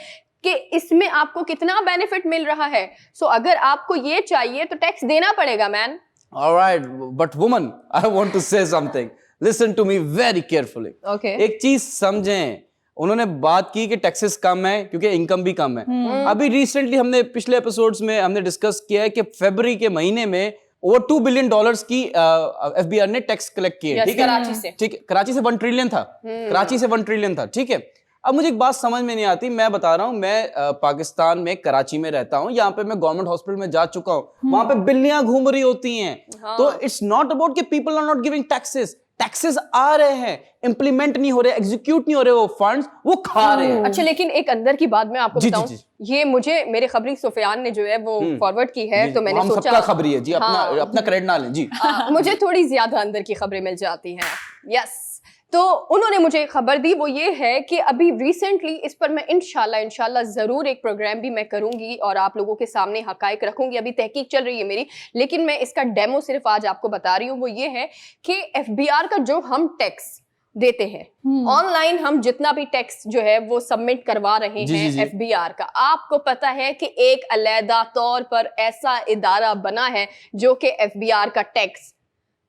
कि इसमें आपको कितना बेनिफिट मिल रहा है। सो अगर आपको ये चाहिए तो टैक्स देना पड़ेगा man. All right, but woman, I want to say something. Listen to me very carefully. Okay. एक चीज समझें, उन्होंने बात की कि टैक्सेस कम है क्योंकि इनकम भी कम है। अभी रिसेंटली हमने पिछले एपिसोड्स में हमने डिस्कस किया है कि फरवरी के महीने में ओवर $2 बिलियन की एफबीआर ने टैक्स कलेक्ट किए। Yes, ठीक है, कराची से। ठीक है, कराची से 1 ट्रिलियन था, कराची से 1 ट्रिलियन था। ठीक है, अब मुझे एक बात समझ में नहीं आती, मैं बता रहा हूँ, मैं पाकिस्तान में कराची में रहता हूँ, यहाँ पे मैं गवर्नमेंट हॉस्पिटल में जा चुका हूँ, वहां पे बिल्लियां घूम रही होती हैं। तो इट्स नॉट अबाउट कि people are not giving taxes, taxes आ रहे हैं, इंप्लीमेंट नहीं हो रहे, एग्जीक्यूट नहीं हो रहे, वो फंड्स वो खा रहे हैं। अच्छा, लेकिन एक अंदर की बात मैं आपको जी, बताऊं, जी, ये मुझे मेरे खबरी सुफियान ने जो है वो फॉरवर्ड की है, तो मैंने हम सोचा सबका खबरी है जी, अपना हाँ। अपना क्रेडिट ना लें जी। मुझे थोड़ी ज्यादा अंदर की खबरें मिल जाती हैं। यस, तो उन्होंने मुझे खबर दी, वो ये है कि अभी रिसेंटली इस पर मैं इंशाल्लाह जरूर एक प्रोग्राम भी मैं करूंगी और आप लोगों के सामने हकायक रखूंगी। अभी तहकीक चल रही है मेरी, लेकिन मैं इसका डेमो सिर्फ आज आपको बता रही हूँ। वो ये है कि एफबीआर का जो हम टैक्स देते हैं ऑनलाइन, हम जितना भी टैक्स जो है वो सबमिट करवा रहे हैं एफबीआर का, आपको पता है कि एक अलहदा तौर पर ऐसा इदारा बना है जो कि एफबीआर का टैक्स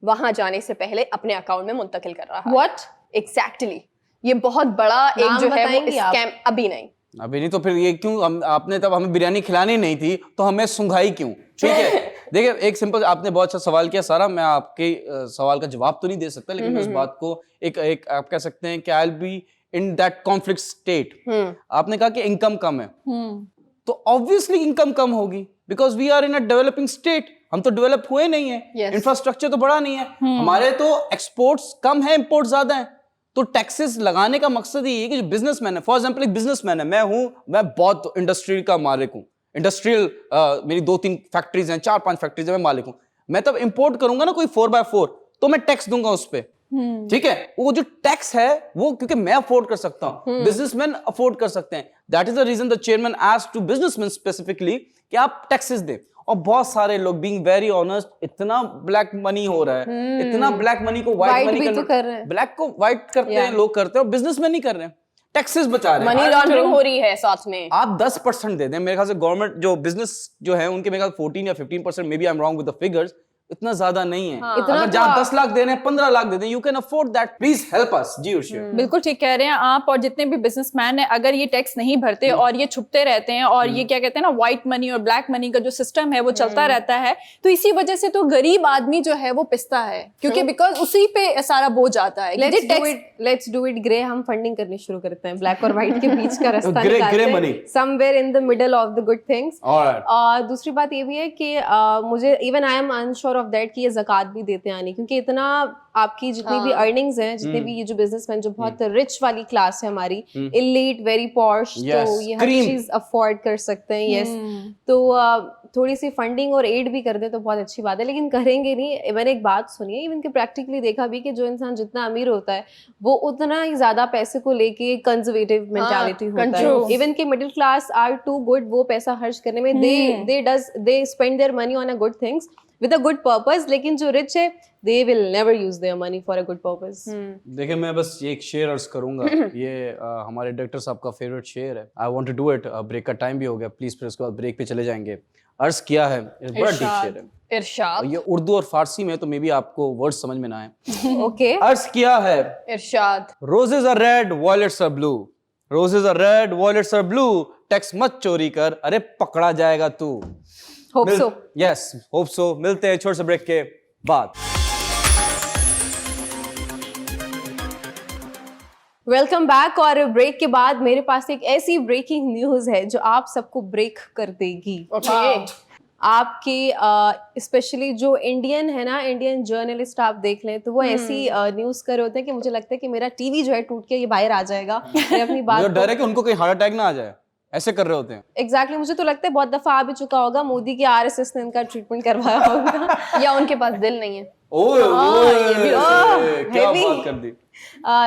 वहां जाने से पहले अपने अकाउंट में मुंतकिल कर रहा है। व्हाट एग्जैक्टली, ये बहुत बड़ा एक जो है वो बताएंगी आप? स्कैम। अभी नहीं, तो फिर ये क्यों आपने तब हमें बिरयानी खिलानी नहीं थी तो हमें सुंघाई क्यों? ठीक है, देखिए एक सिंपल, आपने बहुत अच्छा सवाल किया सारा, मैं आपके सवाल का जवाब तो नहीं दे सकता, लेकिन मैं इस बात को एक आप कह सकते हैं कि I will be in that conflict state. आपने कहा कि इनकम कम है, तो ऑब्वियसली इनकम कम होगी, because we are in a developing state, हम तो डेवलप हुए नहीं है, Yes. इंफ्रास्ट्रक्चर तो बड़ा नहीं है, हमारे तो एक्सपोर्ट्स कम है, इंपोर्ट ज्यादा है। तो टैक्सेस लगाने का मकसद ये है कि जो बिजनेसमैन है, फॉर एग्जांपल एक बिजनेसमैन है, मैं बहुत इंडस्ट्री का मालिक हूँ, इंडस्ट्रियल मेरी 2-3 फैक्ट्रीज हैं, 4-5 फैक्ट्रीज हैं, मैं मालिक हूँ। मैं तब इंपोर्ट करूंगा ना कोई 4x4, तो मैं टैक्स दूंगा उस पर। ठीक है, वो जो टैक्स है वो क्योंकि मैं अफोर्ड कर सकता हूँ, बिजनेसमैन अफोर्ड कर सकते हैं। That is the reason the chairman asked to businessman specifically कि आप टैक्सेस दें। और बहुत सारे लोग, बीइंग वेरी ऑनेस्ट, इतना ब्लैक मनी हो रहा है, इतना ब्लैक मनी को व्हाइट White मनी भी तो कर रहे हैं। ब्लैक को व्हाइट करते हैं लोग, करते हैं, और बिजनेसमैन नहीं कर रहे हैं, टैक्सेस बचा रहे हैं। मनी लॉन्ड्रिंग हो रही है साथ में। आप 10% दे दें, मेरे ख्याल से गवर्नमेंट जो बिजनेस जो है उनके मेरे ख्याल 14 या 15%, maybe I am wrong with the figures, इतना ज्यादा नहीं है। इतना अगर तो जहां आप- 10 लाख दे रहे हैं, 15 लाख दे दें, you can afford that, please help us जी। उर्शिया, बिल्कुल ठीक कह रहे हैं आप, और जितने भी बिजनेसमैन हैं अगर ये टैक्स नहीं भरते और ये छुपते रहते हैं और ये क्या कहते हैं ना, व्हाइट मनी और ब्लैक मनी का जो सिस्टम है वो चलता रहता है, तो इसी वजह से तो गरीब आदमी जो है वो पिसता है, क्योंकि बिकॉज उसी पे सारा बोझ आता है। लेट्स डू इट ग्रे, हम फंडिंग करनी शुरू करते हैं, ब्लैक और व्हाइट के बीच का रास्ता Grey निकालते money. हैं, somewhere in the middle of the good things. Alright. और दूसरी बात ये भी है कि मुझे even I am unsure of that कि ये ज़कात भी देते हैं नहीं, क्योंकि इतना आपकी जितनी भी अर्निंग्स हैं, जितने भी ये जो बिजनेसमैन जो बहुत रिच वाली क्लास है हमारी, इलीट वेरी पॉश, Yes. तो ये हर Cream. चीज अफोर्ड कर सकते हैं। यस, तो थोड़ी सी फंडिंग और एड भी कर दे तो बहुत अच्छी बात है, लेकिन करेंगे नहीं। मैंने एक बात सुनी है, इवन के प्रैक्टिकली देखा भी कि जो इंसान जितना अमीर होता है वो उतना ही ज्यादा पैसे को लेके कंजर्वेटिव मेंटालिटी होता control. है। इवन के middle class are too good वो पैसा खर्च करने में, they spend their money on a good things with a good purpose, लेकिन जो रिच है they will never use their money for a good purpose. देखिए मैं बस ये एक शेर अर्ज करूंगा, ये हमारे डायरेक्टर साहब का फेवरेट शेर है। I want to do it, break का टाइम भी हो गया, प्लीज फिर उसके बाद ब्रेक पे चले जाएंगे। अर्ज किया है, बड़ा डीप शेर है, इरशाद। ये उर्दू और फारसी में, तो मे बी आपको वर्ड समझ में ना आए। ओके, अर्ज किया है, इरशाद। Roses are red, violets are blue, roses are red, violets are blue, tax मत चोरी कर, अरे पकड़ा जाएगा तू। Hope so. Yes, hope so. मिलते हैं छोटे से ब्रेक के बाद। Welcome back. और ब्रेक के बाद मेरे पास एक ऐसी ब्रेकिंग न्यूज है जो आप सबको ब्रेक कर देगी। आपके स्पेशली जो इंडियन है ना, इंडियन जर्नलिस्ट आप देख लें तो वो ऐसी न्यूज कर रहे होते हैं कि मुझे लगता है कि मेरा टीवी जो है टूट के ये बाहर आ जाएगा। मैं अपनी बात मुझे डर है कि उनको कोई हार्ट अटैक ना आ जाए, ऐसे कर रहे होते हैं। एग्जैक्टली मुझे तो लगता है बहुत दफा आ भी चुका होगा, मोदी की आरएसएस ने इनका ट्रीटमेंट करवाया होगा। या उनके पास दिल नहीं है। ओए क्या heavy. बात कर दी।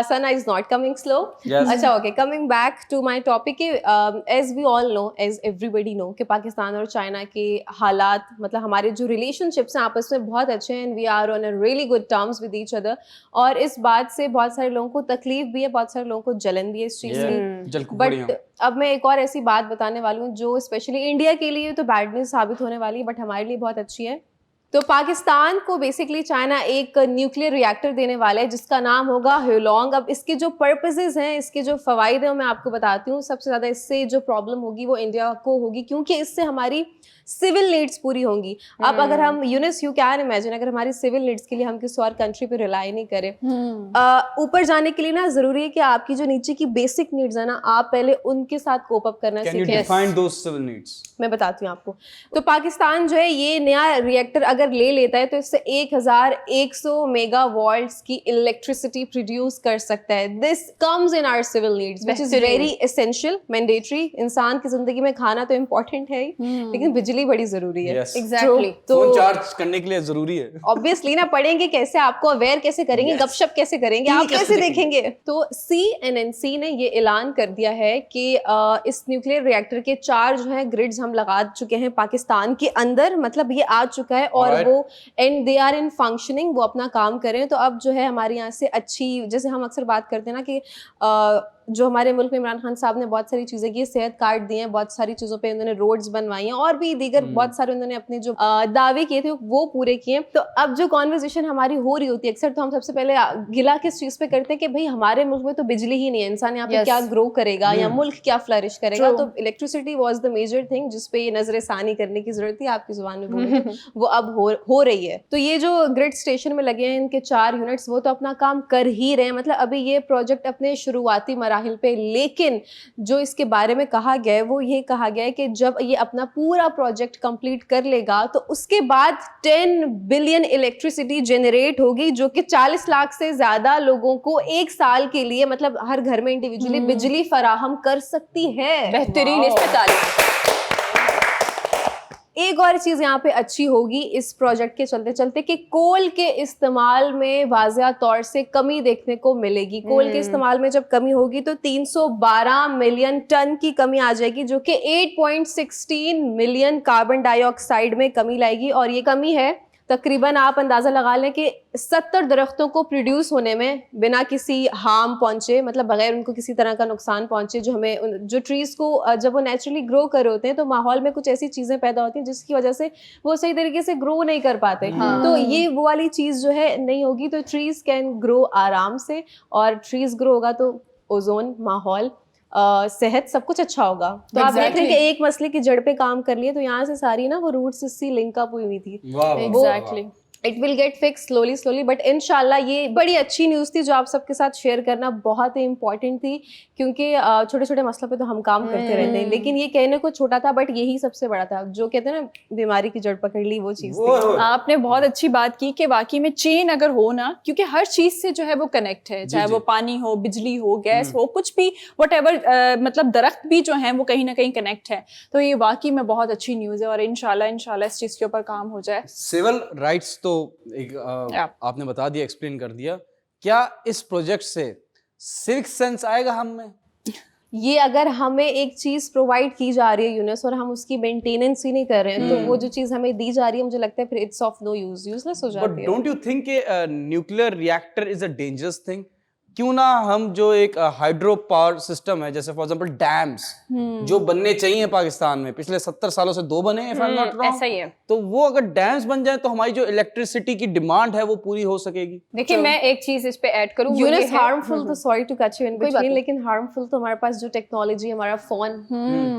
Sana is not coming slow. Yes. अच्छा, okay, coming back to my topic, as we all know, as everybody know कि पाकिस्तान और चाइना के हालात, मतलब हमारे जो रिलेशनशिप्स हैं आपस में बहुत अच्छे हैं, we are on a really good terms with each other। और इस बात से बहुत सारे लोगों को तकलीफ भी है, बहुत सारे लोगों को जलन भी है इस चीज़ की। बट अब मैं एक और ऐसी बात बताने वाली हूँ जो स्पेशली इंडिया के लिए तो बैड न्यूज़ साबित होने वाली है, बट हमारे लिए बहुत अच्छी है। तो पाकिस्तान को बेसिकली चाइना एक न्यूक्लियर रिएक्टर देने वाला है जिसका नाम होगा ह्यूलॉन्ग। अब इसके जो पर्पसेस हैं, इसके जो फ़वाइद हैं वो मैं आपको बताती हूँ। सबसे ज़्यादा इससे जो प्रॉब्लम होगी वो इंडिया को होगी, क्योंकि इससे हमारी सिविल नीड्स पूरी होंगी। अब अगर हम यूनिस, यू कैन इमेजिन, अगर हमारी सिविल नीड्स के लिए हम किसी और कंट्री पे रिलाई नहीं करें, ऊपर जाने के लिए ना जरूरी है कि आपकी जो नीचे की बेसिक नीड्स है ना, आप पहले उनके साथ कोप अप करना सीखें। मैं बताती हूँ आपको। तो पाकिस्तान जो है ये नया रिएक्टर अगर ले लेता है तो इससे 1100 मेगावाट्स की इलेक्ट्रिसिटी प्रोड्यूस कर सकता है। This comes in our civil needs which is very essential, mandatory. इंसान की जिंदगी में खाना तो इम्पोर्टेंट है ही, लेकिन बिजली बड़ी जरूरी है। एग्जैक्टली। तो फोन चार्ज करने के लिए जरूरी है। ऑब्वियसली ना, पढ़ेंगे कैसे, आपको अवेयर कैसे करेंगे, गपशप कैसे करेंगे, आप कैसे देखेंगे। तो CNN ने ये ऐलान कर दिया है कि इस न्यूक्लियर रिएक्टर के 4 जो है ग्रिड्स हम लगा चुके हैं पाकिस्तान के अंदर, मतलब ये आ चुका है और वो and they are in functioning, वो अपना काम करें। तो अब जो है हमारे यहाँ से अच्छी, जैसे हम अक्सर बात करते हैं ना कि जो हमारे मुल्क में इमरान खान साहब ने बहुत सारी चीज़ें की, सेहत कार्ड दिए हैं, बहुत सारी चीज़ों पे उन्होंने रोड्स बनवाई हैं और भी दीगर बहुत सारे उन्होंने अपने जो दावे किए थे वो पूरे किए। तो अब जो कॉन्वर्सेशन हमारी हो रही होती है अक्सर, तो हम सबसे पहले गिला किस चीज़ पे करते हैं कि भाई हमारे मुल्क में तो बिजली ही नहीं है, इंसान यहाँ पे क्या ग्रो करेगा या मुल्क क्या फ्लरिश करेगा। तो electricity was the major thing जिसपे नजर सानी करने की जरूरत थी, आपकी जुबान में बोले वो अब हो रही है। तो ये जो ग्रिड स्टेशन में लगे हैं इनके 4 यूनिट्स, वो तो अपना काम कर ही रहे हैं, मतलब अभी ये प्रोजेक्ट अपने शुरुआती मराहिल पे। लेकिन जो इसके बारे में कहा गया है वो ये कहा गया है कि जब ये अपना पूरा प्रोजेक्ट कंप्लीट कर लेगा तो उसके बाद 10 बिलियन इलेक्ट्रिसिटी जनरेट होगी, जो कि 40 लाख से ज्यादा लोगों को एक साल के लिए, मतलब हर घर में इंडिविजुअली बिजली फराहम कर सकती है। बेहतरीन, इस पे तालियां। एक और चीज यहाँ पे अच्छी होगी इस प्रोजेक्ट के चलते चलते कि कोल के इस्तेमाल में वाज़िया तौर से कमी देखने को मिलेगी। कोल के इस्तेमाल में जब कमी होगी तो 312 मिलियन टन की कमी आ जाएगी, जो कि 8.16 मिलियन कार्बन डाइऑक्साइड में कमी लाएगी। और ये कमी है तकरीबन, आप अंदाज़ा लगा लें कि 70 दरख्तों को प्रोड्यूस होने में बिना किसी हार्म पहुंचे, मतलब बगैर उनको किसी तरह का नुकसान पहुंचे। जो हमें जो ट्रीज़ को जब वो नेचुरली ग्रो कर रहे होते हैं तो माहौल में कुछ ऐसी चीज़ें पैदा होती हैं जिसकी वजह से वो सही तरीके से ग्रो नहीं कर पाते। तो ये वो वाली चीज़ जो है नहीं होगी, तो ट्रीज़ कैन ग्रो आराम से, और ट्रीज़ ग्रो होगा तो ओजोन, माहौल, सेहत, सब कुछ अच्छा होगा। तो आप देख रहे हैं कि एक मसले की जड़ पे काम कर लिए तो यहाँ से सारी ना वो रूट्स इससे लिंक अप हुई थी। Exactly. It will get fix slowly, but इंशाल्लाह ये बड़ी अच्छी न्यूज़ थी जो आप सबके साथ शेयर करना बहुत ही इंपॉर्टेंट थी, क्योंकि छोटे छोटे मसलों पे तो हम काम करते रहते हैं, लेकिन ये कहने को छोटा था बट यही सबसे बड़ा था, जो कहते हैं ना बीमारी की जड़ पकड़ ली, वो चीज़ थी। आपने बहुत अच्छी बात की कि वाकई में चेन अगर हो ना, क्योंकि हर चीज से जो है वो कनेक्ट है, चाहे वो पानी हो, बिजली हो, गैस हो, कुछ भी व्हाटएवर, मतलब दरख्त भी जो हैं वो कहीं ना कहीं कनेक्ट है। तो ये वाकई में बहुत अच्छी न्यूज़ है और इंशाल्लाह इस चीज़ के ऊपर काम हो जाए। सिविल राइट्स तो एक आपने बता दिया, एक्सप्लेन कर दिया। क्या इस प्रोजेक्ट से सिविक सेंस आएगा हम में? ये अगर हमें एक चीज प्रोवाइड की जा रही है यूनिस और हम उसकी मेंटेनेंस ही नहीं कर रहे हैं तो वो जो चीज हमें दी जा रही है, मुझे लगता है फिर it's of no use, useless हो जाती है। But don't you think nuclear reactor is a dangerous thing? क्यों ना हम जो एक हाइड्रो पावर सिस्टम है, जैसे फॉर एग्जांपल डैम्स जो बनने चाहिए पाकिस्तान में, पिछले 70 सालों से 2 बने हैं, if I'm not wrong, ऐसा ही है। तो वो अगर डैम्स बन जाए तो हमारी जो इलेक्ट्रिसिटी की डिमांड है वो पूरी हो सकेगी। देखिए मैं एक चीज इस पे ऐड करूँ, वो ये यूनिस है हार्मफुल तो sorry to cut you in कोई बात बिटवीन, नहीं। लेकिन हार्मफुल तो हमारे पास जो टेक्नोलॉजी हमारा फोन,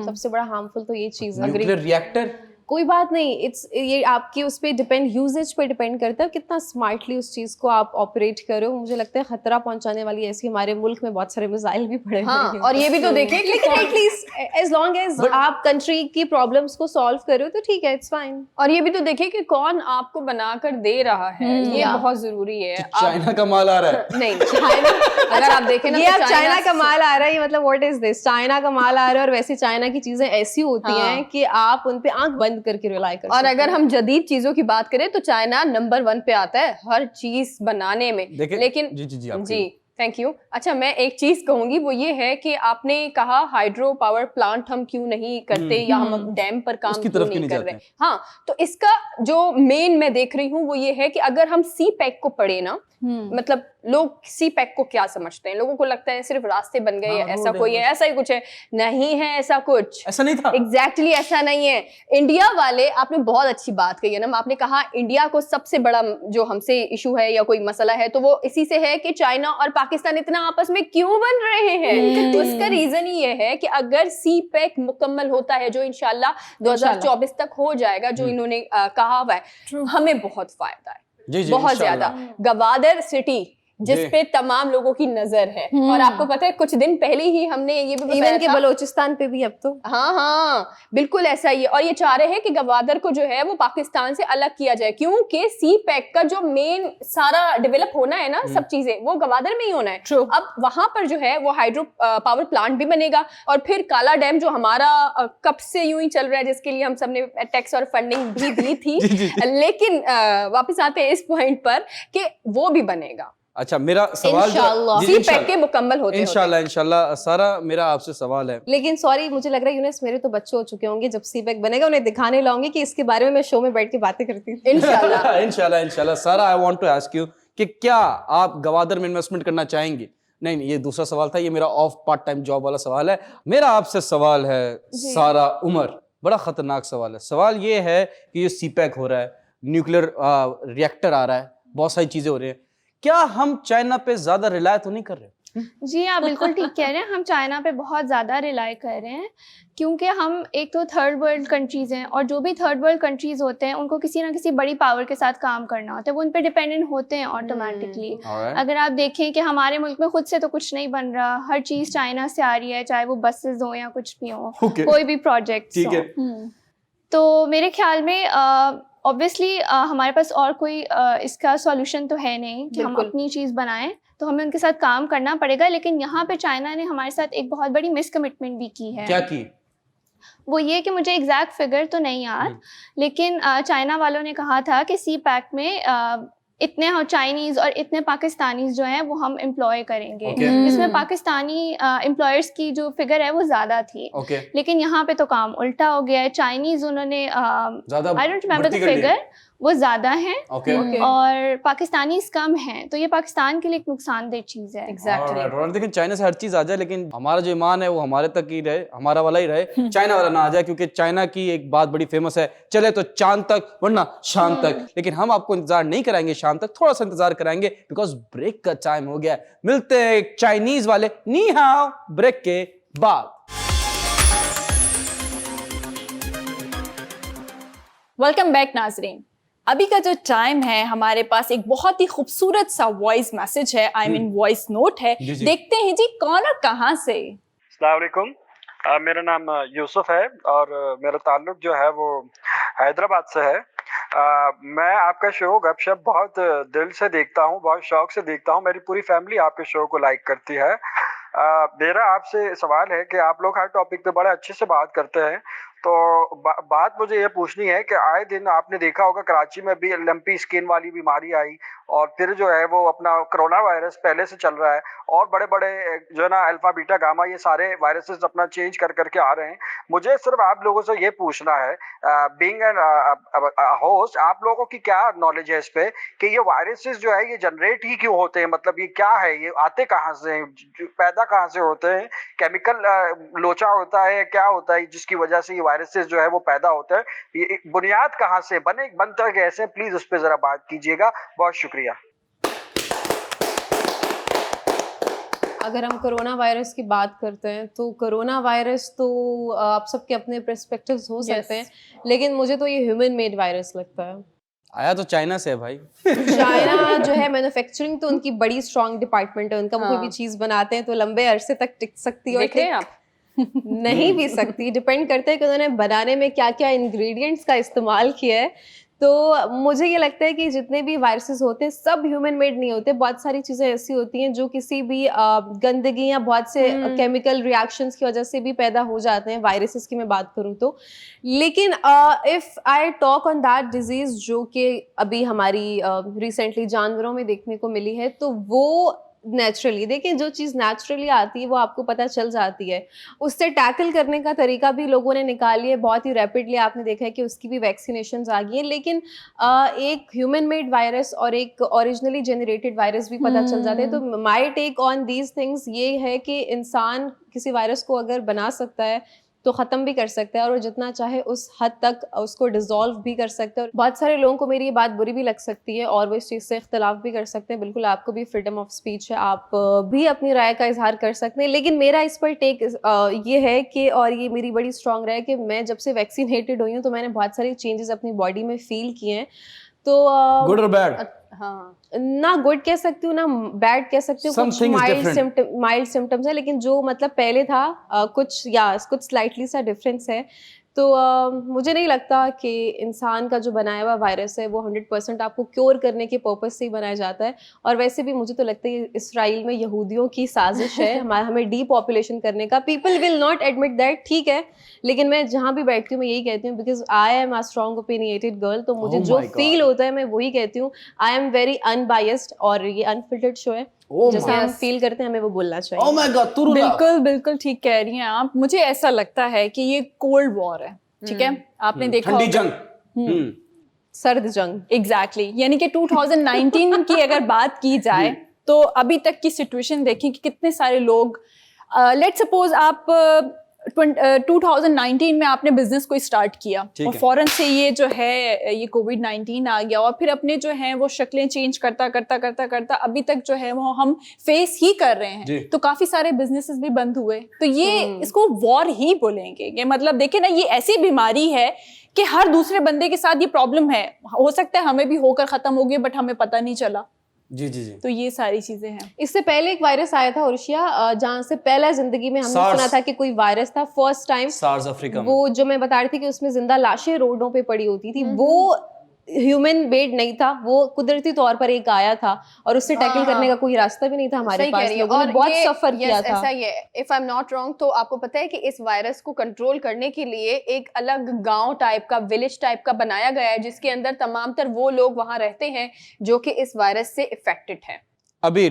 सबसे बड़ा हार्मफुल तो ये चीज है। न्यूक्लियर रिएक्टर, कोई बात नहीं, इट्स ये आपकी उस पे डिपेंड, यूजेज पे डिपेंड करता है कितना स्मार्टली उस चीज को आप ऑपरेट करो। मुझे लगता है खतरा पहुंचाने वाली ऐसी हमारे मुल्क में बहुत सारे मिसाइल भी पड़े हुए हाँ, हैं। और ये भी तो देखिए कि लेकिन कौन- एटलीस्ट एज लॉन्ग एज आप कंट्री की प्रॉब्लम्स को सॉल्व करो तो ठीक है, इट्स फाइन। और ये भी तो देखिए कि कौन आपको बनाकर दे रहा है, ये या। बहुत जरूरी है। आप चाइना का माल आ रहा है। नहीं, चाइना अगर आप देखें ना ये तो अब चाइना का माल आ रहा है, ये मतलब व्हाट इज दिस, चाइना का माल आ रहा है। और वैसे चाइना की चीजें ऐसी होती हाँ। हैं कि आप उन पे आंख बंद करके रिलाई कर और सकते अगर हैं। हम जदीद चीजों की बात करें तो चाइना नंबर 1 पे आता है हर चीज बनाने में। देखिए, लेकिन जी, आप जी थैंक यू। अच्छा, मैं एक चीज कहूंगी, वो ये है कि आपने कहा हाइड्रो पावर प्लांट हम क्यों नहीं करते या हम डैम पर काम उसकी क्यों तरफ नहीं क्यों कर नहीं रहे। जाते? हाँ, तो इसका जो मेन मैं देख रही हूँ वो ये है कि अगर हम सी पैक को पढ़े ना, मतलब लोग सी पैक को क्या समझते हैं, लोगों को लगता है सिर्फ रास्ते बन गए, हाँ, ऐसा रोड कोई है, है, ऐसा ही कुछ है। नहीं है ऐसा कुछ, ऐसा नहीं था। एग्जैक्टली ऐसा नहीं है। इंडिया वाले, आपने बहुत अच्छी बात कही है ना, आपने कहा इंडिया को सबसे बड़ा जो हमसे इशू है या कोई मसला है तो वो इसी से है कि चाइना और पाकिस्तान इतना आपस में क्यों बन रहे हैं। तो इसका रीजन ये है कि अगर सी पैक मुकम्मल होता है, जो इंशाल्लाह 2024 तक हो जाएगा, जो इन्होंने कहा हुआ है, हमें बहुत फायदा है, जी, बहुत इंशाल्लाह। ज्यादा। गवादर सिटी जिस जी। पे तमाम लोगों की नजर है, और आपको पता है कुछ दिन पहले ही हमने ये भी बताया इवन के था, बलोचिस्तान पे भी अब तो हाँ बिल्कुल ऐसा ही है। और ये चाह रहे हैं कि गवादर को जो है वो पाकिस्तान से अलग किया जाए, क्योंकि सी पैक का जो मेन सारा डेवलप होना है ना, सब चीजें वो गवादर में ही होना है। True. अब वहां पर जो है वो हाइड्रो पावर प्लांट भी बनेगा, और फिर काला डैम जो हमारा कब से यूं ही चल रहा है, जिसके लिए हम सबने टैक्स और फंडिंग भी दी थी, लेकिन वापस आते हैं इस पॉइंट पर कि वो भी बनेगा अच्छा, मेरा सवाल इंशाल्लाह। जी, सी पैक इंशाल्लाह। के मुकम्मल होते इंशाल्लाह सारा, मेरा आपसे सवाल है। लेकिन सॉरी, मुझे लग रहा है यूनिस मेरे तो बच्चे हो चुके होंगे, जब सी पैक बनेगा उन्हें दिखाने लाऊंगी कि इसके बारे में मैं शो में बैठ के बातें करती हूँ। इंशाल्लाह। इंशाल्लाह Sara, I want to ask you कि क्या आप गवादर में इन्वेस्टमेंट करना चाहेंगे? नहीं, ये दूसरा सवाल था, ये मेरा ऑफ पार्ट टाइम जॉब वाला सवाल है। मेरा आपसे सवाल है सारा उमर, बड़ा खतरनाक सवाल है। सवाल ये है कि ये सी पैक हो रहा है, न्यूक्लियर रिएक्टर आ रहा है, बहुत सारी चीजें हो रही हैं, क्या हम चाइना पे ज्यादा रिलाय तो नहीं कर रहे? जी आप बिल्कुल ठीक कह रहे हैं, हम चाइना पे बहुत ज़्यादा रिलाई कर रहे हैं, क्योंकि हम एक तो थर्ड वर्ल्ड कंट्रीज़ हैं, और जो भी थर्ड वर्ल्ड कंट्रीज़ होते हैं उनको किसी ना किसी बड़ी पावर के साथ काम करना होता है, वो उन पे डिपेंडेंट होते हैं ऑटोमेटिकली। Alright. अगर आप देखें कि हमारे मुल्क में खुद से तो कुछ नहीं बन रहा, हर चीज़ चाइना से आ रही है, चाहे वो बसेस हो या कुछ भी हो, Okay. कोई भी प्रोजेक्ट ठीक हो। है। तो मेरे ख्याल में ऑब्वियसली हमारे पास और कोई इसका सॉल्यूशन तो है नहीं कि हम बिल्कुल। अपनी चीज़ बनाएं, तो हमें उनके साथ काम करना पड़ेगा। लेकिन यहाँ पे चाइना ने हमारे साथ एक बहुत बड़ी मिसकमिटमेंट भी की है। क्या की? वो ये कि मुझे एग्जैक्ट फिगर तो नहीं याद, लेकिन चाइना वालों ने कहा था कि सी पैक में इतने चाइनीज़ और इतने पाकिस्तानीज़ जो हैं वो हम एम्प्लॉय करेंगे। Okay. इसमें पाकिस्तानी एम्प्लॉयर्स की जो फिगर है वो ज़्यादा थी, ओके, लेकिन यहाँ पे तो काम उल्टा हो गया है। चाइनीज़ उन्होंने ज्यादा आई डोंट रिमेम्बर भर्ती द कर ली। फिगर, वो ज़्यादा हैं ओके, और पाकिस्तानीज़ कम हैं, तो ये पाकिस्तान के लिए एक नुकसानदेह चीज़ है। एग्जैक्टली। लेकिन चाइना से हर चीज आ जाए, लेकिन हमारा जो ईमान है वो हमारे तक ही रहे, हमारा वाला ही रहे, चाइना वाला ना आ जाए। क्योंकि चाइना की एक बात बड़ी फेमस है, चले तो चांद तक वरना शाम तक। लेकिन हम आपको इंतजार नहीं कराएंगे शाम तक, थोड़ा सा इंतजार कराएंगे, बिकॉज ब्रेक का टाइम हो गया है। मिलते हैं एक चाइनीज वाले नी हाओ ब्रेक के बाद। वेलकम बैक नाजरीन। अभी का जो टाइम है, हमारे पास एक बहुत ही खूबसूरत सा वॉइस मैसेज है, आई मीन वॉइस नोट है। जी। देखते हैं जी कौन और कहां से। अस्सलाम वालेकुम, मेरा नाम यूसुफ है और मेरा ताल्लुक जो है वो हैदराबाद से है। मैं आपका शो गपशप बहुत दिल से देखता हूँ, बहुत शौक से देखता हूँ। मेरी पूरी फैमिली आपके शो को लाइक करती है। मेरा आपसे सवाल है कि आप लोग हर टॉपिक पे बड़े अच्छे से बात करते हैं, तो बात मुझे ये पूछनी है कि आए दिन आपने देखा होगा कराची में भी लंपी स्किन वाली बीमारी आई और फिर जो है वो अपना कोरोना वायरस पहले से चल रहा है, और बड़े बड़े जो है ना अल्फा बीटा गामा ये सारे वायरसेस अपना चेंज कर करके आ रहे हैं। मुझे सिर्फ आप लोगों से ये पूछना है, बीइंग एन होस्ट, आप लोगों की क्या नॉलेज है इस पे कि ये वायरसेस जो है ये जनरेट ही क्यों होते हैं, मतलब ये क्या है, ये आते कहाँ से हैं, पैदा कहाँ से होते हैं, केमिकल लोचा होता है, क्या होता है जिसकी वजह से ये वायरसेस जो है वो पैदा होता है, ये बुनियाद कहाँ से बनता कैसे, प्लीज उस पर जरा बात कीजिएगा। बहुत शुक्रिया। अगर हम कोरोना वायरस की बात करते हैं तो कोरोना वायरस तो आप सबके अपने पर्सपेक्टिव्स हो सकते हैं, लेकिन मुझे तो ये ह्यूमन मेड वायरस लगता है। आया तो चाइना से है भाई। चाइना जो है मैन्युफैक्चरिंग तो उनकी बड़ी स्ट्रॉन्ग डिपार्टमेंट है उनका, वो कोई भी चीज बनाते हैं तो लंबे अरसे तक टिक सकती है और देख रहे हैं आप नहीं भी सकती, डिपेंड करता है कि उन्होंने बनाने में क्या क्या इंग्रेडिएंट्स का इस्तेमाल किया है। तो मुझे ये लगता है कि जितने भी वायरसेस होते हैं सब ह्यूमन मेड नहीं होते, बहुत सारी चीज़ें ऐसी होती हैं जो किसी भी गंदगी या बहुत से केमिकल रिएक्शंस की वजह से भी पैदा हो जाते हैं, वायरसेस की मैं बात करूँ तो। लेकिन if I talk on that disease जो कि अभी हमारी रिसेंटली जानवरों में देखने को मिली है, तो वो नेचुरली, देखिए जो चीज़ नेचुरली आती है वो आपको पता चल जाती है, उससे टैकल करने का तरीका भी लोगों ने निकाली है बहुत ही रैपिडली। आपने देखा है कि उसकी भी वैक्सीनेशंस आ गई हैं, लेकिन एक ह्यूमन मेड वायरस और एक ओरिजिनली जनरेटेड वायरस भी पता चल जाते हैं। तो my take on these things ये है कि इंसान किसी वायरस को अगर बना सकता है तो ख़त्म भी कर सकता है, और वो जितना चाहे उस हद तक उसको डिसॉल्व भी कर सकता है। बहुत सारे लोगों को मेरी ये बात बुरी भी लग सकती है और वो इस चीज़ से इख्तलाफ भी कर सकते हैं, बिल्कुल आपको भी फ्रीडम ऑफ स्पीच है, आप भी अपनी राय का इजहार कर सकते हैं। लेकिन मेरा इस पर टेक ये है कि, और ये मेरी बड़ी स्ट्रॉन्ग राय है कि मैं जब से वैक्सीनेटेड हुई हूँ तो मैंने बहुत सारे चेंजेस अपनी बॉडी में फील किए हैं। तो गुड और बैड? हाँ, ना गुड कह सकती हूँ ना बैड कह सकती हूँ, कुछ माइल्ड सिम्टम्स है, लेकिन जो मतलब पहले था कुछ स्लाइटली सा डिफरेंस है। तो मुझे नहीं लगता कि इंसान का जो बनाया हुआ वायरस है वो 100% आपको क्योर करने के पर्पस से ही बनाया जाता है। और वैसे भी मुझे तो लगता है इसराइल में यहूदियों की साजिश है हमें डीपॉपुलेशन करने का। People will not admit that, ठीक है, लेकिन मैं जहाँ भी बैठती हूँ मैं यही कहती हूँ, because I am a strong opinionated girl, तो मुझे जो फील होता है मैं वही कहती हूँ। आई एम वेरी अनबायस्ड, और ये अनफिल्टर्ड शो है, जैसा हम फील करते हैं हमें वो बोलना चाहिए। Oh my God, तुरुला। बिल्कुल ठीक कह रही हैं आप। मुझे ऐसा लगता है कि ये कोल्ड वॉर है, ठीक है, आपने देखा ठंडी होगा। जंग, सर्द जंग, एग्जैक्टली यानी कि 2019 की अगर बात की जाए तो अभी तक की सिचुएशन देखें कि कितने सारे लोग, लेट्स सपोज आप 2019 में आपने बिजनेस को स्टार्ट किया और फौरन से ये जो है ये कोविड-19 आ गया, और फिर अपने जो है वो शक्लें चेंज करता अभी तक जो है वो हम फेस ही कर रहे हैं। तो काफी सारे बिजनेसेस भी बंद हुए, तो ये इसको वॉर ही बोलेंगे। ये मतलब देखिए ना, ये ऐसी बीमारी है कि हर दूसरे बंदे के साथ ये प्रॉब्लम है, हो सकता है हमें भी होकर खत्म हो गई बट हमें पता नहीं चला। जी। तो ये सारी चीजें हैं। इससे पहले एक वायरस आया था उर्शिया, जहाँ से पहला जिंदगी में हमने सुना था कि कोई वायरस था, फर्स्ट टाइम सार्स अफ्रीका में। वो जो मैं बता रही थी कि उसमें जिंदा लाशें रोडों पे पड़ी होती थी, वो ह्यूमन मेड नहीं था, वो कुदरती तौर पर एक आया था और उससे टैकल करने का कोई रास्ता भी नहीं था हमारे पास। लोगों ने बहुत सफर किया था। ऐसा ही है, if I am not wrong, तो आपको पता है कि इस वायरस को कंट्रोल करने के लिए एक अलग गांव टाइप का, विलेज टाइप का बनाया गया है, जिसके अंदर तमाम तर वो लोग वहां रहते हैं जो कि इस वायरस से इफेक्टेड है अभी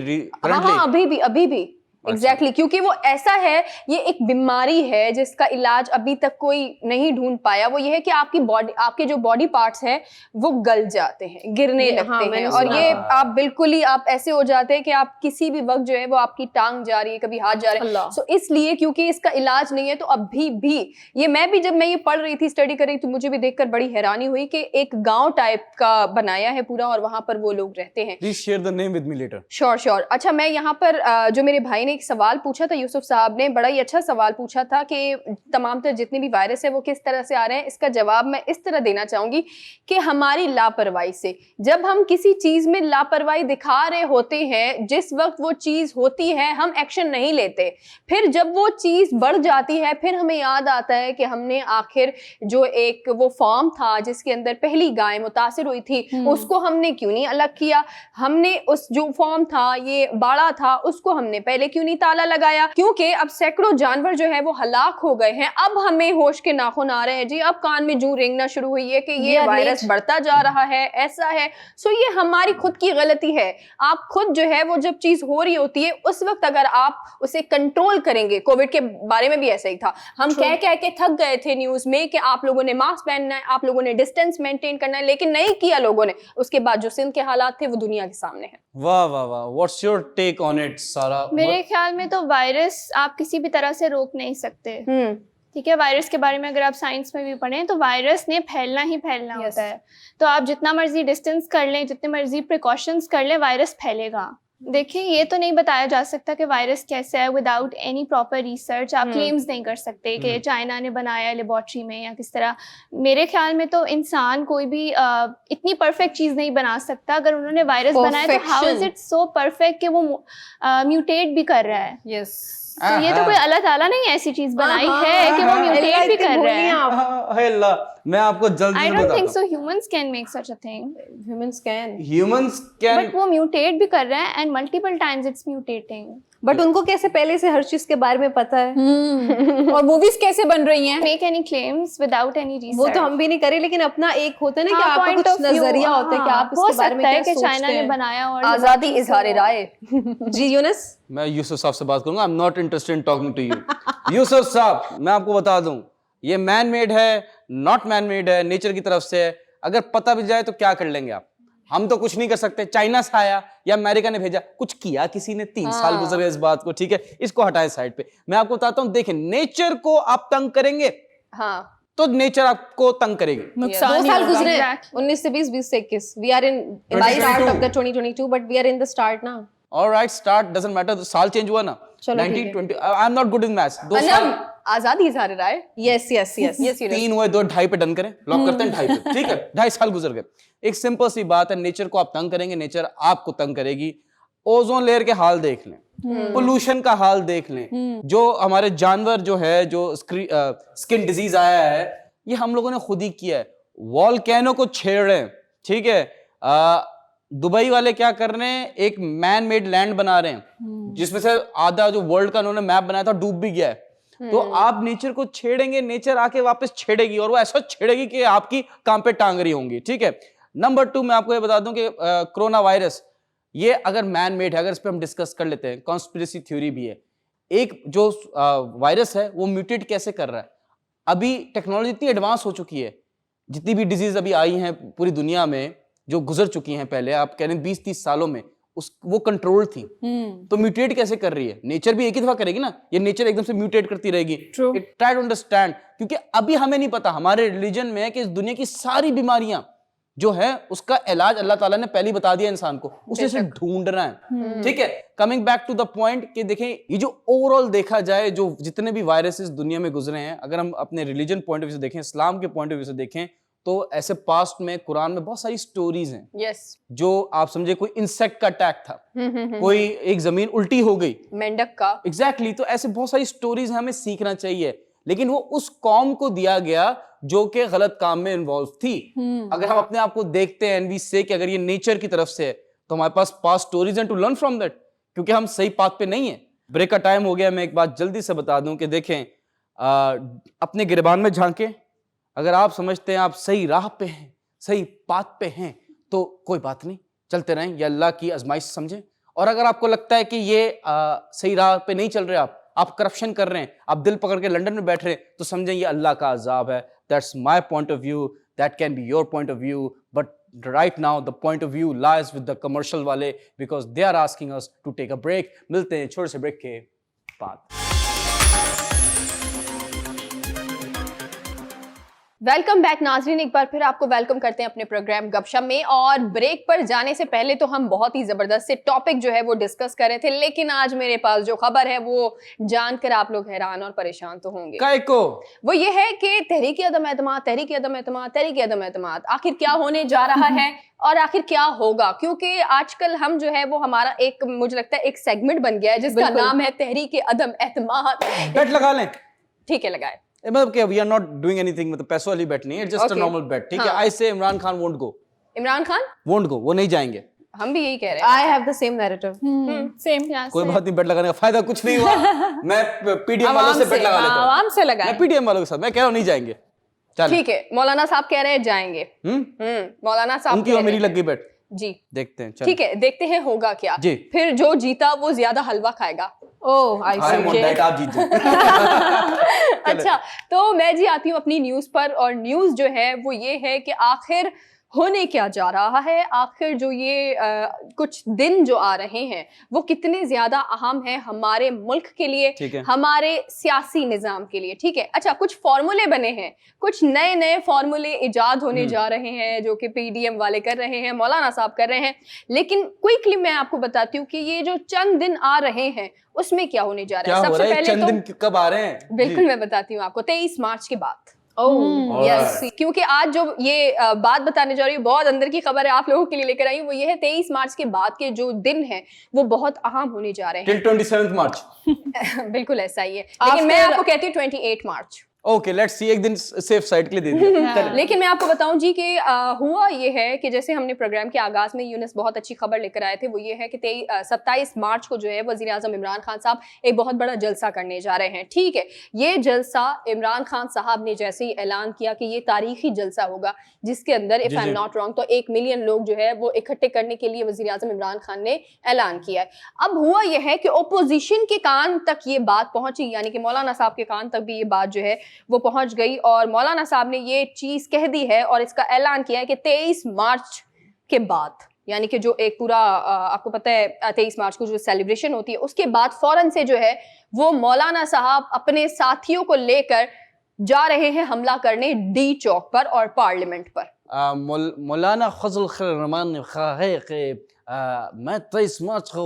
भी एग्जैक्टली क्योंकि वो ऐसा है, ये एक बीमारी है जिसका इलाज अभी तक कोई नहीं ढूंढ पाया। वो ये है कि आपकी बॉडी, आपके जो बॉडी पार्ट्स हैं वो गल जाते हैं, गिरने लगते हैं, और ये आप बिल्कुल ही आप ऐसे हो जाते हैं कि आप किसी भी वक्त जो है वो आपकी टांग जा रही है, कभी हाथ जा रहे हैं। सो इसलिए क्योंकि इसका इलाज नहीं है, तो अभी भी ये जब मैं ये पढ़ रही थी, स्टडी कर रही थी, मुझे भी देखकर बड़ी हैरानी हुई कि एक गाँव टाइप का बनाया है पूरा, और वहां पर वो लोग रहते हैं। Please share the name with me later. Sure. अच्छा, मैं यहाँ पर जो मेरे भाई ने एक सवाल पूछा था, यूसुफ साहब ने बड़ा ही अच्छा सवाल पूछा था कि तमाम तर जितने भी वायरस है वो किस तरह से आ रहे हैं। इसका जवाब मैं इस तरह देना चाहूंगी कि हमारी लापरवाही से, जब हम किसी चीज में लापरवाही दिखा रहे होते हैं, जिस वक्त वो चीज होती है हम एक्शन नहीं लेते, फिर जब वो चीज बढ़ जाती है फिर हमें याद आता है कि हमने आखिर जो एक वो फॉर्म था जिसके अंदर पहली गाय मुतासिर हुई थी, उसको हमने क्यों नहीं अलग किया, हमने उस जो फॉर्म था, ये बाड़ा था, उसको हमने पहले क्यों क्यों नहीं ताला लगाया, क्योंकि अब सैकड़ों जानवर जो है वो हलाक हो गए हैं। अब हमें होश के नाखून आ रहे हैं जी, अब कान में जूं रेंगना शुरू हुई है कि ये वायरस बढ़ता जा रहा है, ऐसा है। सो ये हमारी खुद की गलती है। आप खुद जो है वो जब चीज हो रही होती है उस वक्त अगर आप उसे कंट्रोल करेंगे, कोविड के बारे में भी ऐसा ही था, हम कह कह के थक गए थे न्यूज में कि आप लोगों ने मास्क पहनना है, आप लोगों ने डिस्टेंस मेंटेन करना है, लेकिन नहीं किया लोगों ने। उसके बाद जो सिंध के हालात थे वो दुनिया के सामने है। वाह वाह वाह, what's your take on it Sara? मेरे ख्याल में तो वायरस आप किसी भी तरह से रोक नहीं सकते। ठीक है, वायरस के बारे में अगर आप साइंस में भी पढ़ें तो वायरस ने फैलना ही फैलना होता है। तो आप जितना मर्जी डिस्टेंस कर लें, जितने मर्जी प्रिकॉशंस कर लें, वायरस फैलेगा। देखिए, ये तो नहीं बताया जा सकता कि वायरस कैसा है विदाउट एनी प्रॉपर रिसर्च। आप क्लेम्स नहीं कर सकते कि चाइना ने बनाया लेबोरेटरी में या किस तरह। मेरे ख्याल में तो इंसान कोई भी इतनी परफेक्ट चीज़ नहीं बना सकता। अगर उन्होंने वायरस बनाया तो how is it so perfect कि वो म्यूटेट भी कर रहा है। यस, तो ये तो कोई अल्लाह ताला ने ऐसी चीज बनाई है कि वो म्यूटेट भी कर रहा है। हे अल्लाह, मैं आपको जल्दी आई से डोंट थिंक बताता so humans can make such a thing, humans can, humans can, but वो म्यूटेट भी कर रहा है and multiple times it's mutating. But उनको कैसे पहले से हर चीज के बारे में पता है? और मूवीज कैसे बन रही हैं? Make any claims without any research. वो तो हम भी नहीं करें, लेकिन अपना एक होता है ना कि आपका कुछ नजरिया होता है कि आप हो इसके बारे में सकता है क्या कि सोचते चाइना ने हैं। बनाया और आजादी इजहार राय। जी यूनुस, मैं यूसुफ साहब से बात करूंगा। I am not interested in talking to you. Yusuf साहब, मैं आपको बता दूं, ये मैन मेड है, नॉट मैन मेड है, नेचर की तरफ से है। अगर पता भी जाए तो क्या कर लेंगे आप? हम तो कुछ नहीं कर सकते। चाइना से आया या अमेरिका ने भेजा, कुछ किया किसी ने? 3 साल गुजर गए इस बात को, ठीक है, इसको हटाए साइड पे। मैं आपको बताता हूं, देखें, नेचर को आप तंग करेंगे तो नेचर आपको तंग करेगी। नुकसान 2 ही साल होगा। गुजरे, Exactly. 19 से 20, 20 से 21। We are in by start of the 2022, but we are in the start now. Alright, start doesn't matter, साल चेंज हुआ ना। चलो 1920, I am not good in maths. 2 साल, आजादी इजहार राय। यस यस यस यस, 3 हुए, 2 2.5 पे डन करें, लॉक करते हैं 2.5 पे, ठीक है। 2.5 साल गुजर गए। एक सिंपल सी बात है, नेचर को आप तंग करेंगे, नेचर आपको तंग करेगी। ओजोन लेयर के हाल देख लें, पोल्यूशन का हाल देख लें, जो हमारे जानवर जो है, जो स्किन डिजीज आया है, ये हम लोगों ने खुद ही किया है। वॉल्केनो को छेड़ रहे हैं, ठीक है। दुबई वाले क्या कर रहे हैं, एक मैन मेड लैंड बना रहे हैं, जिसमें से आधा जो वर्ल्ड का उन्होंने मैप बनाया था डूब भी गया है। तो आप नेचर को छेड़ेंगे, नेचर आके वापस छेड़ेगी, और वो ऐसा छेड़ेगी कि आपकी काम पे टांग रही होंगी, ठीक है। नंबर 2, मैं आपको ये बता दूं कि कोरोना वायरस, ये अगर मैन मेड है, अगर इस पे हम डिस्कस कर लेते हैं, कॉन्स्पिरेसी थ्योरी भी है। एक जो वायरस है वो म्यूटेट कैसे कर रहा है? अभी टेक्नोलॉजी इतनी एडवांस हो चुकी है, जितनी भी डिजीज अभी आई हैं पूरी दुनिया में, जो गुजर चुकी हैं पहले, आप कह रहे हैं 20-30 सालों में, वो कंट्रोल थी। तो म्यूटेट कैसे कर रही है? नेचर भी एक ही दफा करेगी ना, ये नेचर एकदम से म्यूटेट करती रहेगी। ट्राई टू अंडरस्टैंड, क्योंकि अभी हमें नहीं पता, हमारे रिलीजन में है कि इस दुनिया की सारी बीमारियां जो है उसका इलाज अल्लाह ताला ने पहले ही बता दिया इंसान को, उसे सिर्फ ढूंढना है, ठीक है। Coming back to the point कि देखें, ये जो ओवरऑल देखा जाए, जो जितने भी वायरसेस दुनिया में गुजरे हैं, अगर हम अपने रिलीजन पॉइंट ऑफ व्यू से देखें, इस्लाम के पॉइंट ऑफ व्यू से देखें, तो ऐसे पास्ट में कुरान में बहुत सारी स्टोरीज हैं। यस, जो आप समझे, कोई इंसेक्ट का अटैक था, कोई एक जमीन उल्टी हो गई, मेंढक का, एग्जैक्टली। तो ऐसे बहुत सारी स्टोरीज हमें सीखना चाहिए, लेकिन वो उस कौम को दिया गया जो कि गलत काम में इन्वॉल्व थी। अगर हम अपने आप को देखते हैं, एंड वी से कि अगर ये नेचर की तरफ से है, तो हमारे पास पास्ट स्टोरीज हैं टू लर्न फ्रॉम दैट, क्योंकि हम सही पाथ पे नहीं है। ब्रेक का टाइम हो गया, मैं एक बात जल्दी से बता दूं कि देखें, अपने गिरबान में झांके, अगर आप समझते हैं आप सही राह पे हैं, सही पाथ पे हैं, तो कोई बात नहीं, चलते रहें, ये अल्लाह की आजमाइश समझें। और अगर आपको लगता है कि ये सही राह पे नहीं चल रहे, आप करप्शन कर रहे हैं, आप दिल पकड़ के लंदन में बैठ रहे हैं, तो समझें ये अल्लाह का अजाब है। That's my point of view, that can be your point of view, but right now the point of view lies with the commercial वाले, because they are asking us to take a break। मिलते हैं छोटे से break के बाद। Welcome back नाजरीन, एक बार फिर आपको वेलकम करते हैं अपने प्रोग्राम गपशप में। और ब्रेक पर जाने से पहले तो हम बहुत ही जबरदस्त से टॉपिक जो है वो डिस्कस कर रहे थे, लेकिन आज मेरे पास जो खबर है वो जानकर आप लोग हैरान और परेशान तो होंगे। काय को? वो ये है कि तहरीक अदम एतमाद, तहरीक अदम एतमाद, तहरीक अदम एतमाद, आखिर क्या होने जा रहा है और आखिर क्या होगा? क्योंकि आजकल हम जो है वो हमारा एक, मुझे लगता है एक सेगमेंट बन गया है जिसका नाम है तहरीक अदम एतमाद। बेट लगा लें, ठीक है, लगाए। मतलब क्या, we are not doing anything, मतलब पैसों वाली बेट नहीं है, जस्ट अ नॉर्मल बेट, ठीक है। आई से Imran Khan won't go, Imran Khan won't go, वो नहीं जाएंगे। हम भी यही कह रहे हैं। I have the same narrative. Same. कोई बात नहीं, बेट लगाने का फायदा कुछ नहीं हुआ। मैं पीडीएम वालों से बेट लगा लेता हूँ। आवाम से लगाएं। मैं पीडीएम वालों के साथ, मैं कह रहा हूँ नहीं जाएंगे। चल ठीक है, मौलाना साहब कह रहे हैं जाएंगे। मौलाना साहब उनकी कह और रहे मेरी हैं। लग गई बेट, जी देखते हैं। चल ठीक है, देखते हैं होगा क्या। जी। फिर जो जीता वो ज्यादा हलवा खाएगा। ओह आई आई एम ऑन डाइट, आप जीत जाओ। अच्छा, तो मैं जी आती हूँ अपनी न्यूज पर, और न्यूज जो है वो ये है कि आखिर होने क्या जा रहा है, आखिर जो ये कुछ दिन जो आ रहे हैं वो कितने ज्यादा अहम है हमारे मुल्क के लिए, ठीक है। हमारे सियासी निजाम के लिए। ठीक है, अच्छा, कुछ फॉर्मूले बने हैं, कुछ नए नए फॉर्मूले इजाद होने जा रहे हैं जो कि पीडीएम वाले कर रहे हैं, मौलाना साहब कर रहे हैं। लेकिन क्विकली मैं आपको बताती हूँ कि ये जो चंद दिन आ रहे हैं उसमें क्या होने जा रहा है। सबसे पहले चंद तो दिन कब आ रहे हैं? बिल्कुल मैं बताती हूँ आपको, 23 मार्च के बाद। ओह यस, क्योंकि आज जो ये बात बताने जा रही हूँ बहुत अंदर की खबर है, आप लोगों के लिए लेकर आई हूँ, वो ये है 23 मार्च के बाद के जो दिन हैं वो बहुत अहम होने जा रहे हैं। टिल 27 मार्च। बिल्कुल ऐसा ही है, लेकिन मैं आपको कहती हूँ 28 मार्च। ओके, लेट्स सी, एक दिन सेफ साइड के लिए दे दिया। चल। लेकिन मैं आपको बताऊं जी कि हुआ ये है कि जैसे हमने प्रोग्राम के आगाज में यूनुस बहुत अच्छी खबर लेकर आए थे, वो ये है कि 27 मार्च को जो है वजीर आजम इमरान खान साहब एक बहुत बड़ा जलसा करने जा रहे हैं। ठीक है, ये जलसा इमरान खान साहब ने जैसे ही ऐलान किया कि ये तारीखी जलसा होगा जिसके अंदर if I am not wrong तो 1 मिलियन लोग जो है वो इकट्ठे करने के लिए वजीर आजम इमरान खान ने ऐलान किया है। अब हुआ यह है कि ओपोजिशन के कान तक ये बात पहुंची, यानी कि मौलाना साहब के कान तक भी ये बात जो है वो पहुंच गई, और मौलाना साहब ने ये चीज कह दी है और इसका ऐलान किया है कि 23 मार्च के बाद, यानी कि जो एक पूरा आपको पता है 23 मार्च को जो सेलिब्रेशन होती है उसके बाद फौरन से जो है वो मौलाना साहब अपने साथियों को लेकर जा रहे हैं हमला करने डी चौक पर और पार्लियामेंट पर। मौलाना फजल खैर रहमान ने कहा है कि मैं 23 मार्च को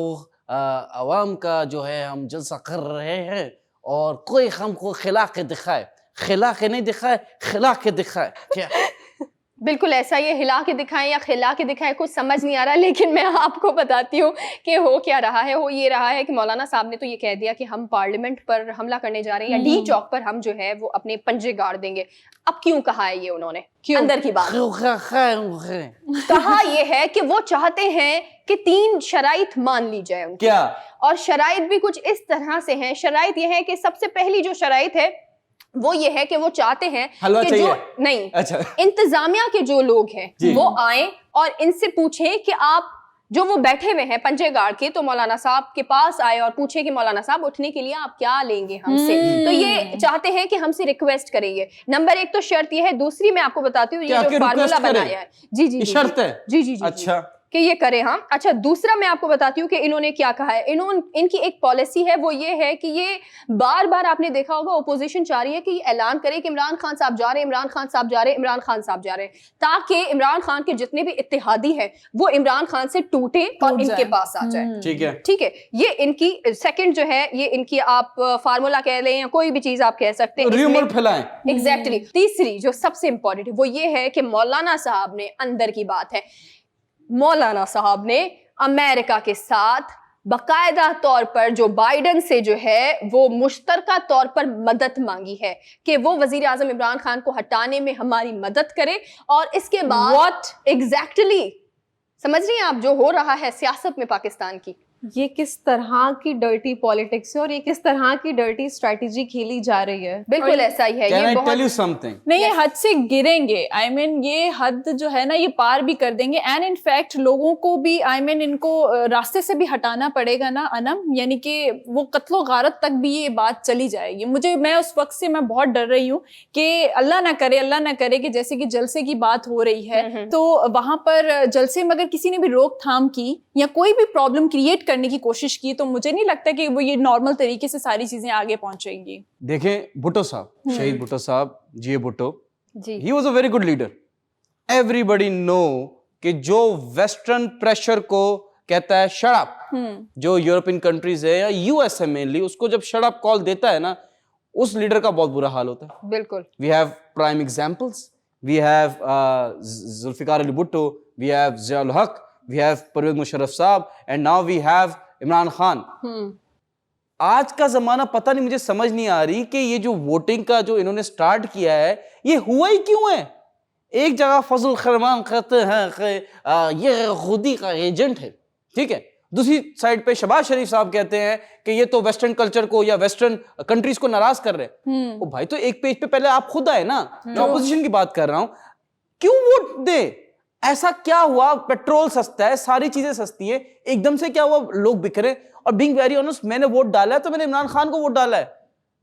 आवाम का जो है हम जलसा कर रहे हैं और कोई हमको खिला के दिखाए, खिला के नहीं दिखाए, खिला के दिखाए। क्या? बिल्कुल ऐसा, ये हिला के दिखाएं या खिला के दिखाएं कुछ समझ नहीं आ रहा, लेकिन मैं आपको बताती हूँ कि हो क्या रहा है। हो ये रहा है कि मौलाना साहब ने तो ये कह दिया कि हम पार्लियामेंट पर हमला करने जा रहे हैं या डी चौक पर हम जो है वो अपने पंजे गाड़ देंगे। अब क्यों कहा है ये उन्होंने? क्यों? अंदर की बात कहा ये है कि वो चाहते हैं कि 3 शराइत मान ली जाए उनकी। क्या? और शराइत भी कुछ इस तरह से हैं। शराइत ये है कि सबसे पहली जो शराइत है वो ये है कि वो चाहते हैं कि जो नहीं, अच्छा, इंतजामिया के जो लोग हैं वो आए और इनसे पूछें कि आप जो वो बैठे हुए हैं पंजे गाड़ के, तो मौलाना साहब के पास आए और पूछे कि मौलाना साहब उठने के लिए आप क्या लेंगे हमसे। तो ये चाहते हैं कि हमसे रिक्वेस्ट करेंगे। नंबर 1 तो शर्त ये है। दूसरी मैं आपको बताती हूँ, ये जो फार्मूला बनाया है जी शर्त है जी अच्छा कि ये करें हम। अच्छा, दूसरा मैं आपको बताती हूँ कि इन्होंने क्या कहा है। इनकी एक पॉलिसी है, वो ये है कि ये बार बार आपने देखा होगा ओपोजिशन चाह रही है कि ये ऐलान करे कि इमरान खान साहब जा रहे हैं, इमरान खान साहब जा रहे हैं, इमरान खान साहब जा रहे हैं, ताकि इमरान खान के जितने भी इत्तेहादी हैं वो इमरान खान से टूटे और इनके पास आ जाए। ठीक है, ये इनकी सेकंड जो है, ये इनकी आप फार्मूला कह लें या कोई भी चीज आप कह सकते हैं, र्यूमर फैलाएं। एग्जैक्टली। तीसरी जो सबसे इंपॉर्टेंट है वो ये है कि मौलाना साहब ने, अंदर की बात है, मौलाना साहब ने अमेरिका के साथ बाकायदा तौर पर जो बाइडन से जो है वो मुश्तरका तौर पर मदद मांगी है कि वो वजीर आजम इमरान खान को हटाने में हमारी मदद करे। और इसके बाद व्हाट एग्जैक्टली समझ रही हैं आप जो हो रहा है सियासत में पाकिस्तान की? ये किस तरह की डर्टी पॉलिटिक्स है और ये किस तरह की डर्टी स्ट्रेटजी खेली जा रही है। बिल्कुल ऐसा ही है। Can ये I बहुत tell you something? नहीं, ये हद से गिरेंगे। I mean, ये हद जो है ना ये पार भी कर देंगे। एंड इनफैक्ट लोगों को भी इनको रास्ते से भी हटाना पड़ेगा ना अनम, यानी कि वो कत्लो गारत तक भी ये बात चली जाएगी। मैं उस वक्त से मैं बहुत डर रही हूँ कि अल्लाह ना करे कि जैसे कि जलसे की बात हो रही है तो वहां पर जलसे में अगर किसी ने भी रोकथाम की या कोई भी प्रॉब्लम क्रिएट करने की कोशिश की तो मुझे नहीं लगता कि वो ये नॉर्मल तरीके से सारी चीजें आगे पहुंचेंगी। देखें भुट्टो साहब, शहीद भुट्टो साहब, जी भुट्टो, जी, he was a very good leader. Everybody know कि जो वेस्टर्न प्रेशर को कहता है शट अप, जो यूरोपियन कंट्रीज है या यूएसए मेनली, उसको जब शट अप कॉल देता है ना, उस लीडर का बहुत बुरा हाल होता है। बिल्कुल। We have prime examples, we have Zulfikar Ali Bhutto, we have Ziaul Haq, we have Parvez Musharraf साहब, and now we have Imran Khan. आज का जमाना पता नहीं, मुझे समझ नहीं आ रही कि ये जो वोटिंग का जो इन्होंने स्टार्ट किया है ये हुआ ही क्यों है। एक जगह फजल खरमान कहते हैं कि ये खुदी का एजेंट है, ठीक है, दूसरी साइड पे शहबाज शरीफ साहब कहते हैं कि ये तो वेस्टर्न कल्चर को या वेस्टर्न कंट्रीज को नाराज कर रहे हैं। ओ भाई, तो एक पेज पे पहले आप खुद आए ना, मैं ऑपोजिशन की बात कर रहा हूं, क्यों वोट दे? ऐसा क्या हुआ? पेट्रोल सस्ता है, सारी चीजें सस्ती है, एकदम से क्या हुआ लोग बिखरे? और बीइंग वेरी ऑनेस्ट, मैंने वोट डाला है तो मैंने इमरान खान को वोट डाला है,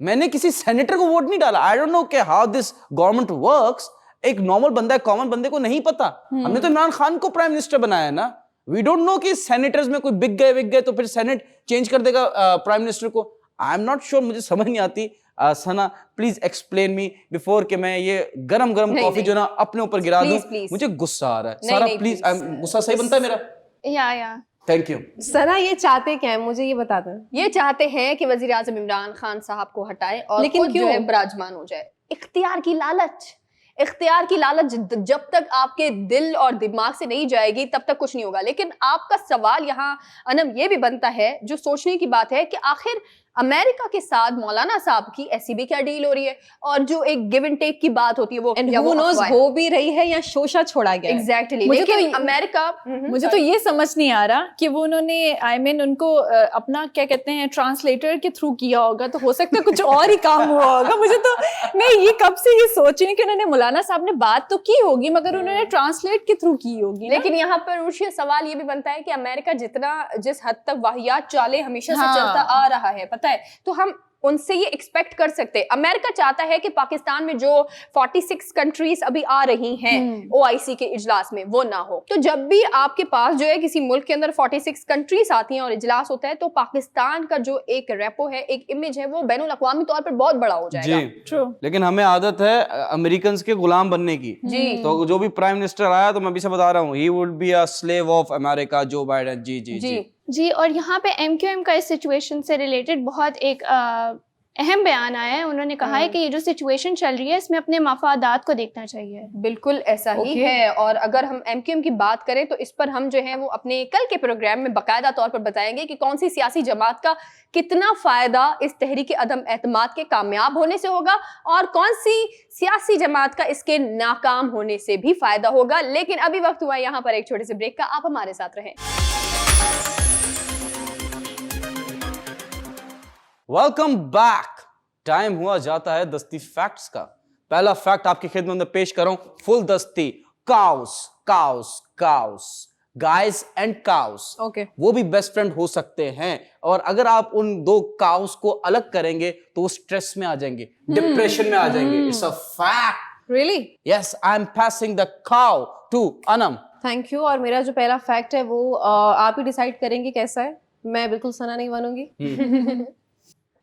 मैंने किसी सेनेटर को वोट नहीं डाला। आई डोंट नो कि हाउ दिस गवर्नमेंट वर्क्स। एक नॉर्मल बंदा, कॉमन बंदे को नहीं पता। हमने तो इमरान खान को प्राइम मिनिस्टर बनाया है ना। वी डोंट नो कि सेनेटर्स में कोई बिक गए तो फिर सेनेट चेंज कर देगा प्राइम मिनिस्टर को। आई एम नॉट श्योर, मुझे समझ नहीं आती। सना, प्लीज एक्सप्लेन मी बिफोर कि मैं ये गरम कॉफी जो ना अपने ऊपर गिरा दूं। मुझे गुस्सा आ रहा है। सारा प्लीज, गुस्सा सही बनता है मेरा? या थैंक यू। सना, ये चाहते क्या है, मुझे ये बता दें। ये चाहते हैं कि वजीर आजम इमरान खान साहब को हटाए और लेकिन खुद जो क्यों? है विराजमान हो जाए। इख्तियार की लालच, इख्तियार की लालच जब तक आपके दिल और दिमाग से नहीं जाएगी तब तक कुछ नहीं होगा। लेकिन आपका सवाल यहाँ अनम ये भी बनता है, जो सोचने की बात है, कि आखिर अमेरिका के साथ मौलाना साहब की ऐसी भी क्या डील हो रही है? और जो एक गिव एंड टेक की बात होती है वो एंड हु नोस हो भी रही है या शोशा छोड़ा गया है। एग्जैक्टली। मुझे लेकिन तो अमेरिका, मुझे तो ये समझ नहीं आ रहा कि वो उन्होंने उनको अपना क्या कहते हैं ट्रांसलेटर के थ्रू किया होगा, तो हो सकता है कुछ और ही काम हुआ होगा। मुझे तो, मैं ये कब से ये सोच रही हूँ कि उन्होंने मौलाना साहब ने बात तो की होगी मगर उन्होंने ट्रांसलेट के थ्रू की होगी। लेकिन यहाँ पर उर्शी सवाल ये भी बनता है कि अमेरिका जिस हद तक वाहियात चाले हमेशा से चलता आ रहा है, पता है, तो हम उनसे ये एक्सपेक्ट कर सकते हैं। अमेरिका चाहता है कि पाकिस्तान में जो 46 कंट्रीज अभी आ रही हैं OIC के इजलास में, वो ना हो। तो जब भी आपके पास जो है किसी मुल्क के अंदर 46 कंट्रीज आती हैं और इजलास होता है, तो पाकिस्तान का जो एक रेपो है, एक इमेज है, वो बैनुल अक़वामी तौर पर बहुत बड़ा हो जाएगा। जी, ट्रू। लेकिन हमें आदत है अमेरिकन के गुलाम बनने की। जी। तो जो भी प्राइम मिनिस्टर आया, तो मैं अभी से बता रहा हूँ, he would be a slave of America, Joe Biden. जी जी जी जी। और यहाँ पे MQM का इस सिचुएशन से रिलेटेड बहुत एक अहम बयान आया है। उन्होंने कहा है कि ये जो सिचुएशन चल रही है, इसमें अपने मफादात को देखना चाहिए। बिल्कुल ऐसा ही है। और अगर हम MQM की बात करें तो इस पर हम जो है वो अपने कल के प्रोग्राम में बाकायदा तौर पर बताएंगे कि कौन सी सियासी जमात का कितना फायदा इस तहरीक अदम एतमाद के कामयाब होने से होगा और कौन सी सियासी जमात का इसके नाकाम होने से भी फायदा होगा। लेकिन अभी वक्त हुआ यहाँ पर एक छोटे से ब्रेक का, आप हमारे साथ रहें। Welcome back. टाइम हुआ जाता है दस्ती फैक्ट्स का। पहला फैक्ट आपकी खिदमत में पेश करूं, फुल दस्ती। Cows cows cows, guys and cows, okay, वो भी बेस्ट फ्रेंड हो सकते हैं। और अगर आप उन दो काउस को अलग करेंगे तो वो स्ट्रेस में आ जाएंगे, डिप्रेशन में आ जाएंगे। It's a fact. Really? Yes, I am passing the cow to Anam. Thank you. और मेरा जो पहला फैक्ट है वो आप ही डिसाइड करेंगे कैसा है, मैं बिल्कुल सना नहीं बनूंगी।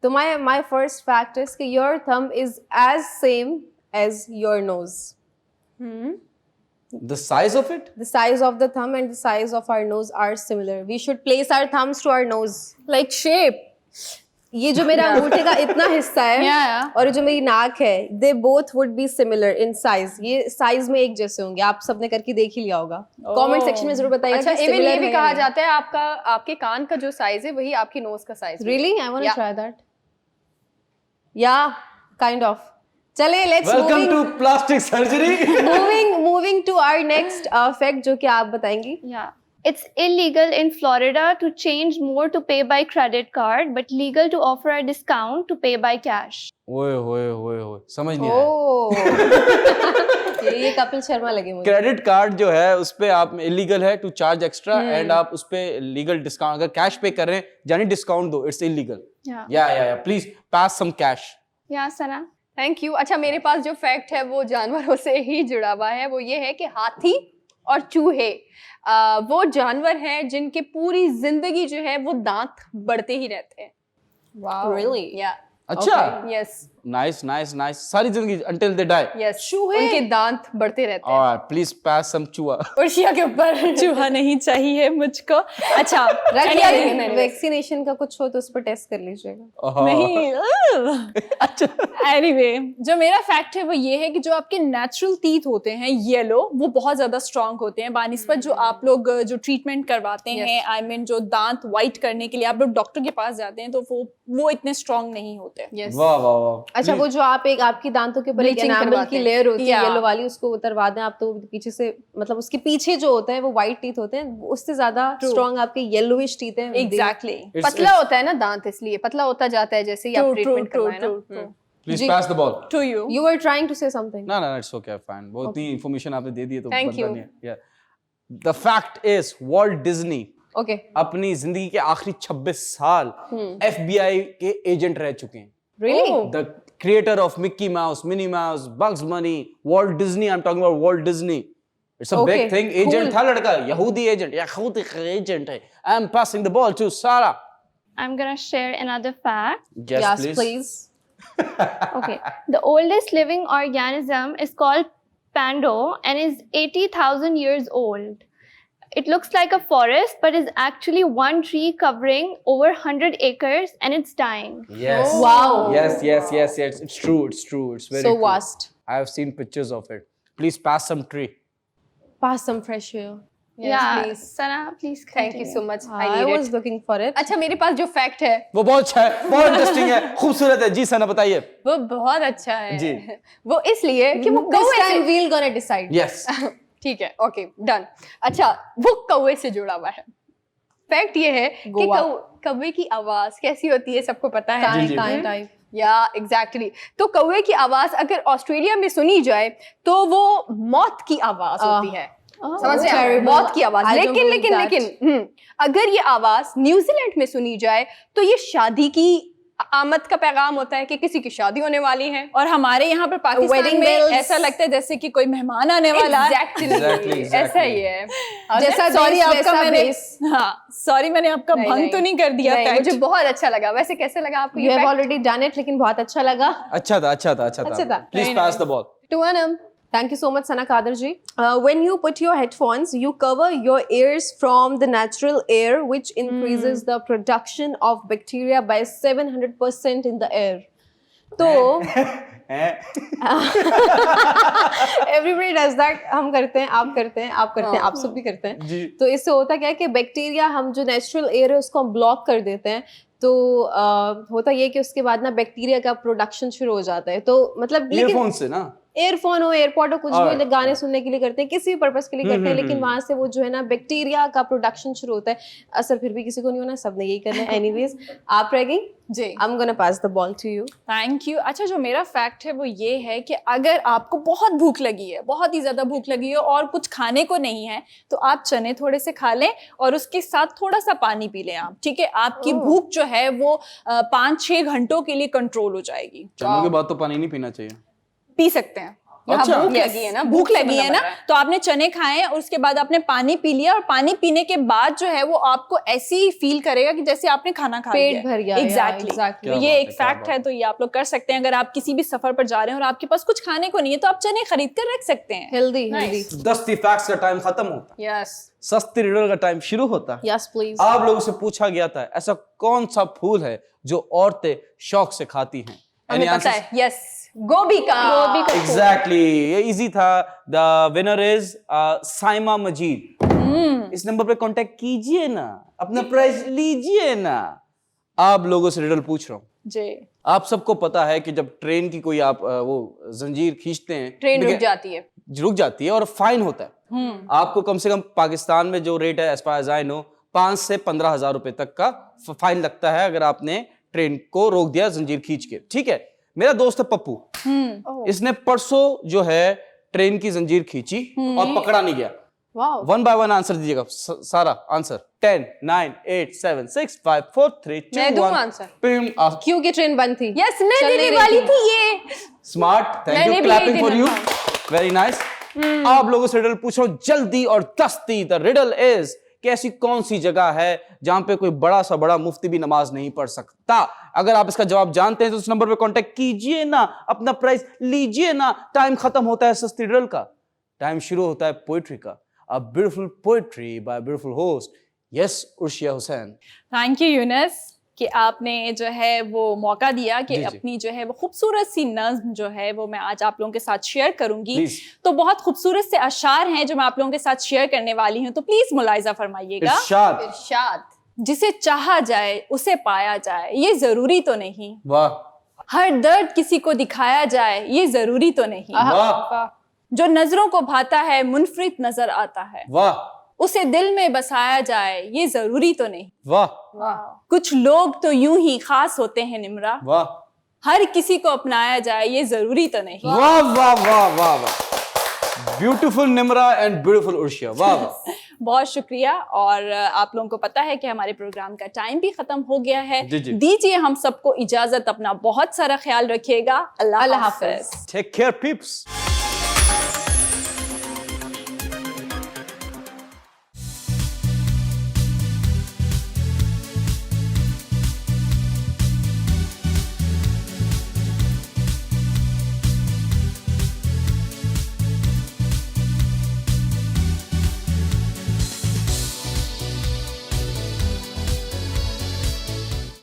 तो my first fact is कि your thumb is as same as your nose. The size of it? The size of the thumb and the size of our nose are similar. We should place our thumbs to our nose. Like shape. ये जो मेरा अंगूठे का इतना हिस्सा है Yeah. और ये जो मेरी नाक है, they both would be similar in size. ये size में एक जैसे होंगे। आप सबने करके देख ही लिया होगा। Comment section में जरूर बताइएगा अच्छा, कि इवन similar ये भी है कहा या नहीं। जाता है आपके कान का जो साइज है वही आपकी नोज का size. Really? I want to Yeah. try that. Yeah, kind of. चले, let's Welcome to plastic surgery. moving to our next fact, जो कि आप बताएंगी। Yeah. It's illegal in Florida to change more to pay by credit card, but legal to offer a discount to pay by cash. ओए होए होए होए, समझ नहीं आया। ओह, ये कपिल शर्मा लगे मुझे। क्रेडिट कार्ड जो है उस पे आप इलीगल है टू चार्ज एक्स्ट्रा एंड आप उस पे लीगल डिस्काउंट, अगर कैश पे कर रहे हैं जानी डिस्काउंट दो, इट्स इलीगल। Yeah. या please pass some cash. Yeah, Sana. Thank you. अच्छा, मेरे पास जो फैक्ट है वो जानवरों से ही जुड़ा हुआ है। वो ये है कि हाथी और चूहे वो जानवर हैं जिनके पूरी जिंदगी जो है वो दांत बढ़ते ही रहते हैं। Wow. Really? या अच्छा, यस नाइस नाइस नाइस, सारी जिंदगी until they die। यस, उनके दांत बढ़ते रहते हैं। और प्लीज पास सम चूहा। उर्शिया के ऊपर चूहा नहीं चाहिए मुझको। अच्छा, वैक्सीनेशन का कुछ हो तो उस पर टेस्ट कर लीजिएगा। नहीं। अच्छा, एनीवे, जो मेरा फैक्ट है वो ये है कि जो आपके नेचुरल टीथ होते हैं येलो, वो बहुत ज्यादा स्ट्रांग होते हैं बानिस्बत जो आप लोग जो ट्रीटमेंट करवाते हैं, आई मीन जो दांत वाइट करने के लिए आप लोग डॉक्टर के पास जाते हैं, तो वो इतने स्ट्रांग नहीं होते। यस, वाह वाह वाह। अच्छा, वो जो आप एक आपकी दांतों के ऊपर एक Bleaching एनामल करवाते की हैं। लेयर होती है Yeah. येलो वाली, उसको उतरवा दें आप तो पीछे से, मतलब उसके पीछे जो होता है वो व्हाइट टीथ होते हैं, उससे ज्यादा स्ट्रॉन्ग आपके येलोइश टीथ हैं। एग्जैक्टली। पतला होता है ना दांत, इसलिए पतला होता जाता है जैसे ही आप ट्रीटमेंट करवाएं ना। Please pass the ball. To you. You were trying to say something. No, no, it's okay, fine. बहुत ही information आपने दे दी है तो Thank बनता you. नहीं है। Yeah. The fact is, Walt Disney Okay. अपनी जिंदगी के आखिरी 26 साल FBI के एजेंट रह चुके हैं। Really? The creator of Mickey Mouse, Minnie Mouse, Bugs Bunny, Walt Disney. I'm talking about Walt Disney. It's a Okay, big thing. Agent था लड़का, यहूदी एजेंट, यहूदी एजेंट है। I'm passing the ball to Sarah. I'm gonna share another fact. Yes, please. Okay. The oldest living organism is called Pando and is 80,000 years old. It looks like a forest, but is actually one tree covering over 100 acres, and it's dying. Yes. Wow. Yes. It's true. It's true. It's very So true. vast. I have seen pictures of it. Please pass some tree. Pass some fresh air. Yeah, please. Sana, please thank you continue. So much, I I was looking for it. अच्छा, मेरे पास जो fact है वो बहुत अच्छा है, बहुत interesting है, खूबसूरत है। जी सना बताइए। वो बहुत अच्छा है जी। वो इसलिए कि वो This कौवे time से, we'll gonna decide. Yes. ठीक है, ओके डन। अच्छा, वो कौवे से जुड़ा हुआ है। फैक्ट ये है कि गोवा। कौवे की आवाज कैसी होती है सबको पता है। जी, जी। Time. या एग्जैक्टली तो कौवे की आवाज अगर ऑस्ट्रेलिया में सुनी जाए तो वो मौत की आवाज होती है। समझ रहे हैं? terrible. मौत की आवाज। I don't लेकिन believe लेकिन that. लेकिन अगर ये आवाज न्यूजीलैंड में सुनी जाए तो ये शादी की आमद का पैगाम होता है कि किसी की शादी होने वाली है। और हमारे यहाँ पर पाकिस्तान Wedding में bells. ऐसा लगता है जैसे कि कोई मेहमान आने वाला है। Exactly. ऐसा ही है। जैसा सॉरी base, आपका वैसा मैंने base. हाँ सॉरी मैंने आपका भंग तो नहीं कर दिया। नहीं, fact? मुझे बहुत अच्छा लगा। वैसे कैसे लगा आपको You ये have fact? already done it, लेकिन बहुत अच्छा लगा. अच्छा था। अच्छा था. Please Very pass the ball. To Anam. Thank you so much, Sana Kadir ji. When you put your headphones, you cover your ears from the natural air, which increases the production of bacteria by 700% in the air. So, everybody does that. हम करते हैं, आप करते हैं, आप करते हैं, आप सब भी करते हैं. जी। तो इससे होता क्या है कि बैक्टीरिया, हम जो नेचुरल एयर है उसको हम ब्लॉक कर देते हैं. तो होता ये कि उसके बाद ना बैक्टीरिया का प्रोडक्शन शुरू हो जाता है. तो मतलब लेकिन ईयरफोन से ना। एयरफोन हो, एयरपॉड हो, कुछ Alright, भी गाने सुनने के लिए करते हैं, किसी भी पर्पस के लिए करते हैं, लेकिन वहां से वो जो है ना बैक्टीरिया का प्रोडक्शन शुरू होता है. असर फिर भी किसी को नहीं होना, सबने यही करना है. एनीवेज, आप रह गई. जी I am gonna pass the ball to you. Thank you. अच्छा, जो मेरा फैक्ट है वो ये है कि अगर आपको बहुत भूख लगी है, बहुत ही ज़्यादा भूख लगी है और कुछ खाने को नहीं है, तो आप चने थोड़े से खा लें और उसके साथ थोड़ा सा पानी पी लें आप, ठीक है? आपकी भूख जो है वो 5-6 घंटों के लिए कंट्रोल हो जाएगी। चनों के बाद तो पानी नहीं पीना चाहिए। पी सकते हैं। यहाँ अच्छा। भूख Yes, लगी है ना, भूख से लगी है मतलब ना, बन रहा है। तो आपने चने खाए और उसके बाद आपने पानी पी लिया, और पानी पीने के बाद जो है वो आपको ऐसे ही फील करेगा कि जैसे आपने खाना खा लिया। पेट भर गया. एग्जैक्टली। एग्जैक्टली. क्या तो ये बात है, एक क्या फैक्ट बात है, तो ये आप लोग कर सकते हैं। अगर आप किसी भी सफर पर जा रहे हैं और आपके पास कुछ खाने को नहीं है, तो आप चने खरीद कर रख सकते हैं। हेल्दी. दस्ती फैक्ट्स का टाइम खत्म होता है, यस सस्ती रिडल का टाइम शुरू होता है। Yes please. आप लोगों से पूछा गया था ऐसा कौन सा फूल है जो औरतें शौक से खाती हैं? हमें पता है। यस, गोभी का। एग्जैक्टली, ये इजी था। द विनर इज साइमा मजीद। इस नंबर पे कांटेक्ट कीजिए ना, अपना प्राइज लीजिए ना। आप लोगों से रिडल पूछ रहा हूँ। जी। आप सबको पता है कि जब ट्रेन की कोई आप वो जंजीर खींचते हैं, ट्रेन रुक देखिए, जाती है। रुक जाती है और फाइन होता है। आपको कम से कम पाकिस्तान में जो रेट है, as far as I know, 5 से 15,000 रुपए तक का फाइन लगता है अगर आपने ट्रेन को रोक दिया जंजीर खींच के, ठीक है? मेरा दोस्त है पप्पू, इसने परसों जो है ट्रेन की जंजीर खींची और पकड़ा नहीं गया। वाओ. 1 by 1 आंसर दीजिएगा। सारा आंसर 10 9 8 7 6 5 4 3 2 मैं दूं 1 आंसर? क्योंकि ट्रेन बंद थी. यस, मैं चल देने नहीं रही वाली थी. थी ये। स्मार्ट, थैंक मैंने यू, भी क्लैपिंग यही फॉर यू, देना वेरी नाइस। आप लोगों से रिडल पूछ रहा हूं जल्दी और दस्ती। द रिडल इज कि ऐसी कौन सी जगह है जहां पे कोई बड़ा सा बड़ा मुफ्ती भी नमाज नहीं पढ़ सकता? अगर आप इसका जवाब जानते हैं तो उस नंबर पे कांटेक्ट कीजिए ना, अपना प्राइज लीजिए ना। टाइम खत्म होता है सस्ती रिडल का, टाइम शुरू होता है पोएट्री का। A beautiful poetry by beautiful host, yes Urshia Hussain. Thank you Yunus कि आपने जो है वो मौका दिया कि जी, जी। अपनी जो है वो खूबसूरत सी नज़्म जो है वो मैं आज आप लोगों के साथ शेयर करूंगी। Please. तो बहुत खूबसूरत से अशार हैं जो मैं आप लोगों के साथ शेयर करने वाली हूँ, तो प्लीज मुलाहिजा फरमाइएगा। इरशाद। इरशाद। जिसे चाहा जाए उसे पाया जाए, ये जरूरी तो नहीं। वाह। हर दर्द किसी को दिखाया जाए ये जरूरी तो नहीं। वाह जो नजरों को भाता है मुनफरिद नजर आता है, वाह उसे दिल में बसाया जाए ये जरूरी तो नहीं। वाह कुछ लोग तो यूं ही खास होते हैं निम्रा, वाह हर किसी को अपनाया जाए ये जरूरी तो नहीं। वाह वाह वाह वाह वाह, ब्यूटीफुल निम्रा एंड ब्यूटीफुल उर्शिया, वाह वाह। बहुत शुक्रिया। और आप लोगों को पता है कि हमारे प्रोग्राम का टाइम भी खत्म हो गया है। जी, जी। दीजिए हम सबको इजाजत, अपना बहुत सारा ख्याल रखिएगा। अल्लाह हाफिज। Take care peeps.